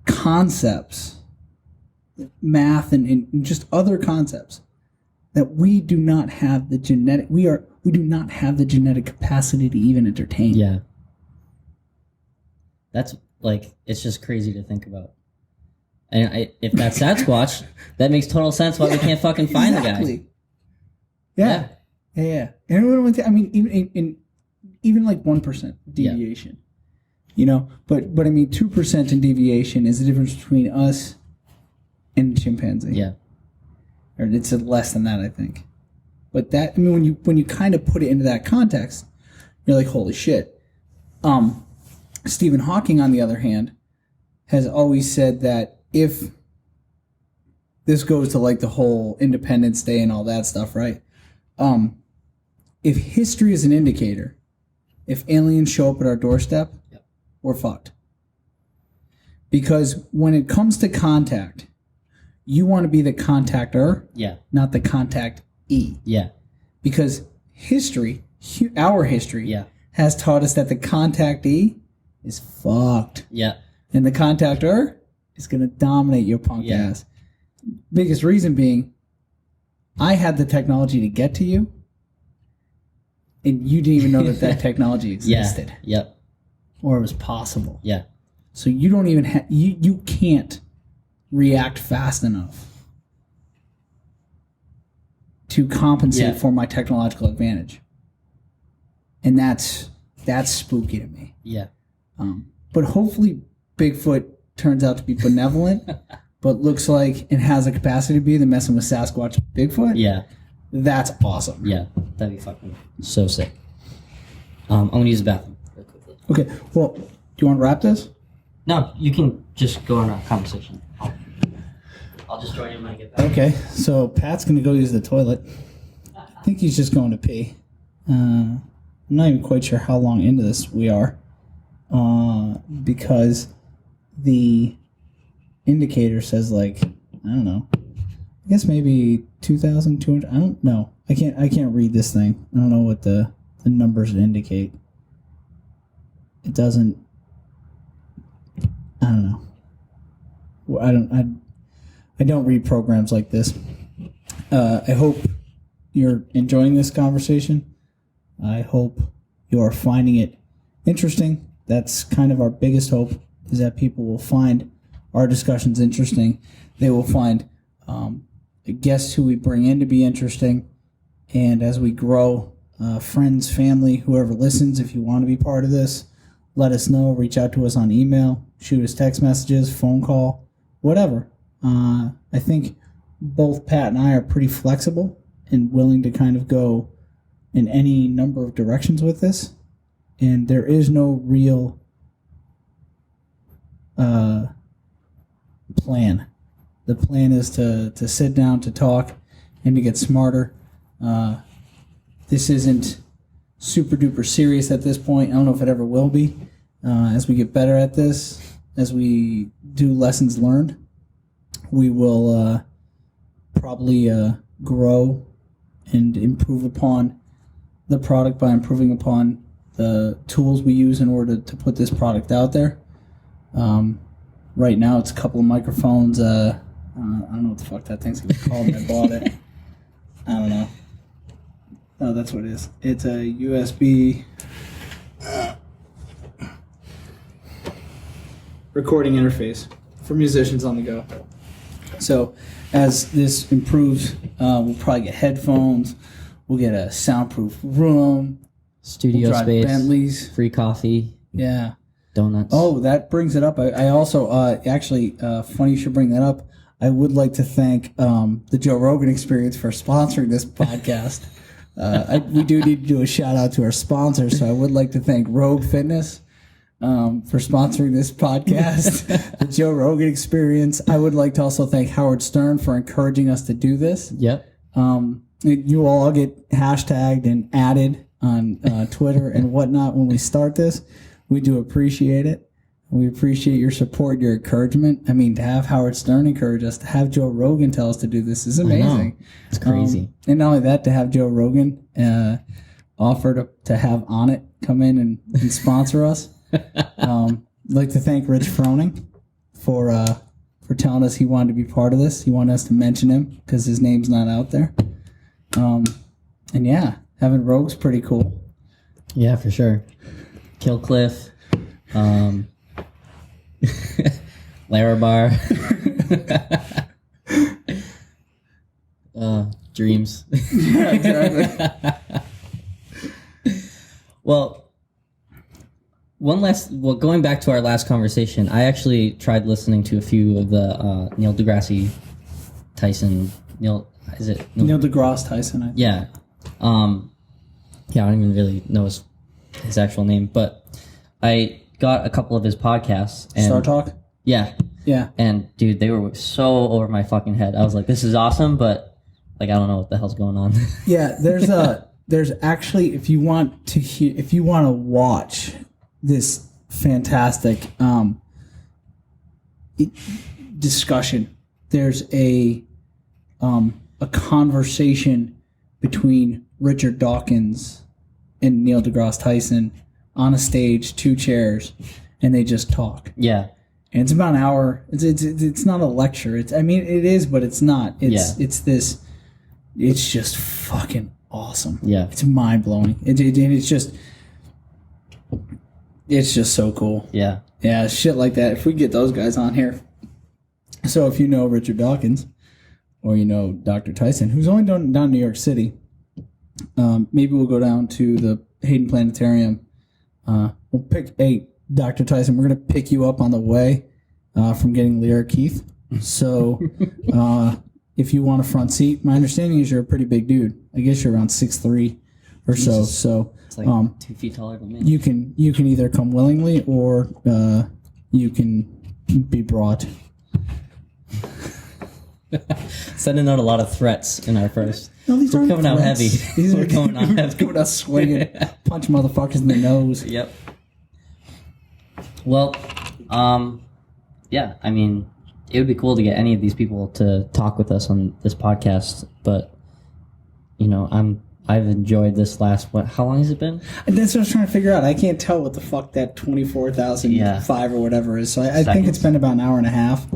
concepts, math and just other concepts that we do not have the genetic capacity to even entertain. Yeah. That's like, it's just crazy to think about. And if that's Sasquatch, that makes total sense why we can't fucking find the guy. Yeah. I mean, even like 1% deviation, but I mean, 2% in deviation is the difference between us and a chimpanzee. Yeah. Or it's less than that, I think. But that, I mean, when you kind of put it into that context, you're like, holy shit. Stephen Hawking, on the other hand, has always said that if this goes to like the whole Independence Day and all that stuff, right? If history is an indicator, if aliens show up at our doorstep, we're fucked. Because when it comes to contact, you want to be the contactor, not the contactee. Yeah. Because history, our history, has taught us that the contactee is fucked. Yeah. And the contactor is going to dominate your punk ass. Biggest reason being, I had the technology to get to you, and you didn't even know that technology existed. Yep. Or it was possible. Yeah. So you don't even you can't react fast enough to compensate for my technological advantage. And that's spooky to me. Yeah. But hopefully Bigfoot turns out to be benevolent, but looks like and has a capacity to be the messing with Sasquatch Bigfoot. Yeah. That's awesome. Yeah. That'd be fucking so sick. I'm going to use the bathroom real quickly. Okay. Well, do you want to wrap this? No, you can just go on a conversation. I'll just join you when I get back. Okay. So Pat's going to go use the toilet. I think he's just going to pee. I'm not even quite sure how long into this we are. Because the indicator says like, I don't know. I guess maybe 2,200. I don't know. I can't read this thing. I don't know what the numbers indicate. It doesn't. I don't know. I don't read programs like this. I hope you're enjoying this conversation. I hope you're finding it interesting. That's kind of our biggest hope, is that people will find our discussions interesting. They will find the guests who we bring in to be interesting. And as we grow, friends, family, whoever listens, if you want to be part of this, let us know. Reach out to us on email. Shoot us text messages, phone call, whatever. I think both Pat and I are pretty flexible and willing to kind of go in any number of directions with this. And there is no real plan. The plan is to sit down, to talk, and to get smarter. This isn't super duper serious at this point. I don't know if it ever will be. As we get better at this, as we do lessons learned, we will probably grow and improve upon the product by improving upon the tools we use in order to put this product out there. Right now, it's a couple of microphones. I don't know what the fuck that thing's gonna be called when I bought it. I don't know. Oh, that's what it is. It's a USB recording interface for musicians on the go. So as this improves, we'll probably get headphones. We'll get a soundproof room. Studio we'll drive space. Bentleys. Free coffee. Yeah. Donuts. Oh, that brings it up. I also, actually, funny you should bring that up. I would like to thank the Joe Rogan Experience for sponsoring this podcast. We do need to do a shout out to our sponsors, so I would like to thank Rogue Fitness for sponsoring this podcast, the Joe Rogan Experience. I would like to also thank Howard Stern for encouraging us to do this. Yep. You will all get hashtagged and added on Twitter and whatnot when we start this. We do appreciate it. We appreciate your support, your encouragement. I mean, to have Howard Stern encourage us, to have Joe Rogan tell us to do this is amazing. It's crazy. And not only that, to have Joe Rogan offer to have On It come in and sponsor us. I'd like to thank Rich Froning for telling us he wanted to be part of this. He wanted us to mention him because his name's not out there. And yeah, having Rogue's pretty cool. Yeah, for sure. Killcliff. Larabar. Dreams. Yeah, exactly. Well, going back to our last conversation, I actually tried listening to a few of the Neil deGrasse Tyson. Neil deGrasse Tyson. I think. Yeah. Yeah, I don't even really know his actual name, but I got a couple of his podcasts. And, Star Talk? Yeah. Yeah. And, dude, they were so over my fucking head. I was like, this is awesome, but, like, I don't know what the hell's going on. Yeah, there's actually, if you want to watch this fantastic discussion, there's a conversation between Richard Dawkins and Neil deGrasse Tyson on a stage, 2 chairs, and they just talk. Yeah. And it's about an hour. It's not a lecture. It is, but it's not. It's just fucking awesome. Yeah. It's mind blowing. It's just so cool. Yeah. Yeah, shit like that. If we get those guys on here. So if you know Richard Dawkins, or you know Dr. Tyson, who's only down in New York City, maybe we'll go down to the Hayden Planetarium. We'll pick Dr. Tyson. We're gonna pick you up on the way from getting Lear Keith. So if you want a front seat, my understanding is you're a pretty big dude. I guess you're around 6'3" or so. So it's like 2 feet taller than me. you can either come willingly or you can be brought. Sending out a lot of threats in our first. No, these We're aren't coming out threats. heavy. These We're are coming out heavy. coming out swinging. Punch motherfuckers in the nose. Yep. Well, yeah, I mean, it would be cool to get any of these people to talk with us on this podcast, but, you know, I've enjoyed this last, how long has it been? And that's what I was trying to figure out. I can't tell what the fuck that 24,005 or whatever is. So I think it's been about an hour and a half.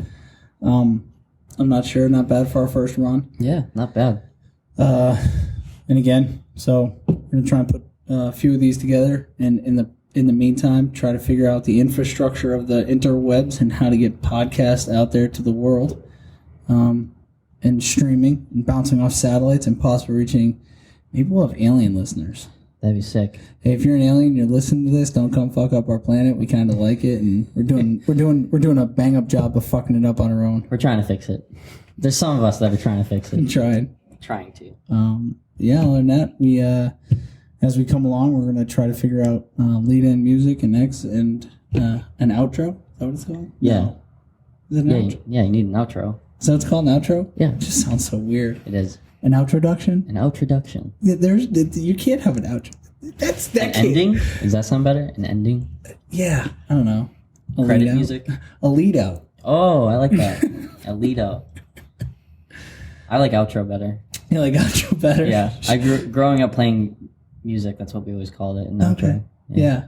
I'm not sure. Not bad for our first run. Yeah, not bad. And again, so we're going to try and put a few of these together, and in the meantime, try to figure out the infrastructure of the interwebs and how to get podcasts out there to the world, and streaming and bouncing off satellites and possibly reaching. Maybe we'll have alien listeners. That'd be sick. Hey, if you're an alien, you're listening to this, don't come fuck up our planet. We kind of like it, and we're doing a bang up job of fucking it up on our own. We're trying to fix it. There's some of us that are trying to fix it. Trying to. Yeah. Other than that, we as we come along, we're gonna try to figure out lead-in music and an outro. Is that what it's called? Yeah. No. Is it an outro? Yeah. You need an outro. Is that what it's called? An outro? Yeah. It just sounds so weird. It is. An outroduction? An outroduction. Yeah, you can't have an outro. That An ending? Does that sound better? An ending? Yeah, I don't know. Credit music? A lead out. Oh, I like that. A lead out. I like outro better. You like outro better? Yeah. Growing up playing music, that's what we always called it. An outro. Okay. Yeah.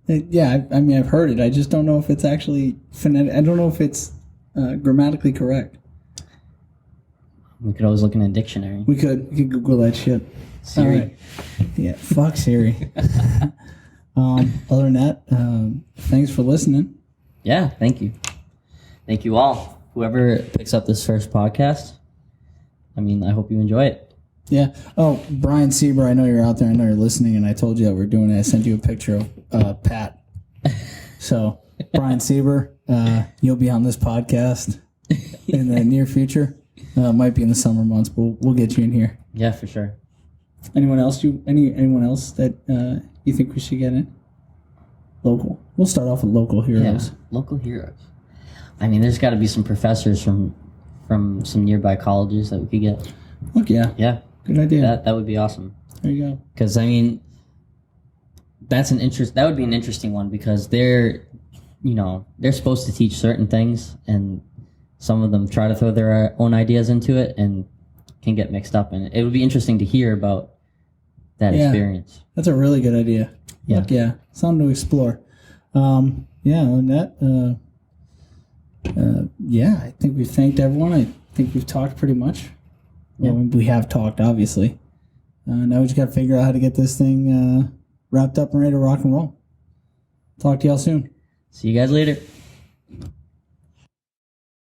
Yeah, I mean, I've heard it. I just don't know if it's actually phonetic. I don't know if it's grammatically correct. We could always look in a dictionary. We could Google that shit. Siri. All right. Yeah, fuck Siri. Other than that, thanks for listening. Yeah, thank you. Thank you all. Whoever picks up this first podcast, I mean, I hope you enjoy it. Yeah. Oh, Brian Sieber, I know you're out there. I know you're listening, and I told you that we're doing it. I sent you a picture of Pat. So, Brian Sieber, you'll be on this podcast in the near future. Might be in the summer months, but we'll get you in here. Yeah, for sure. Anyone else that you think we should get in? Local. We'll start off with local heroes. Yeah, local heroes. I mean, there's got to be some professors from some nearby colleges that we could get. Look, yeah. Yeah. Good idea. That would be awesome. There you go. Because, I mean, that would be an interesting one because they're supposed to teach certain things, and some of them try to throw their own ideas into it and can get mixed up in it. It would be interesting to hear about that experience. That's a really good idea. Yeah. Look, yeah. Something to explore. On that, I think we've thanked everyone. I think we've talked pretty much. Yeah. Well, we have talked, obviously. Now we just got to figure out how to get this thing wrapped up and ready to rock and roll. Talk to y'all soon. See you guys later.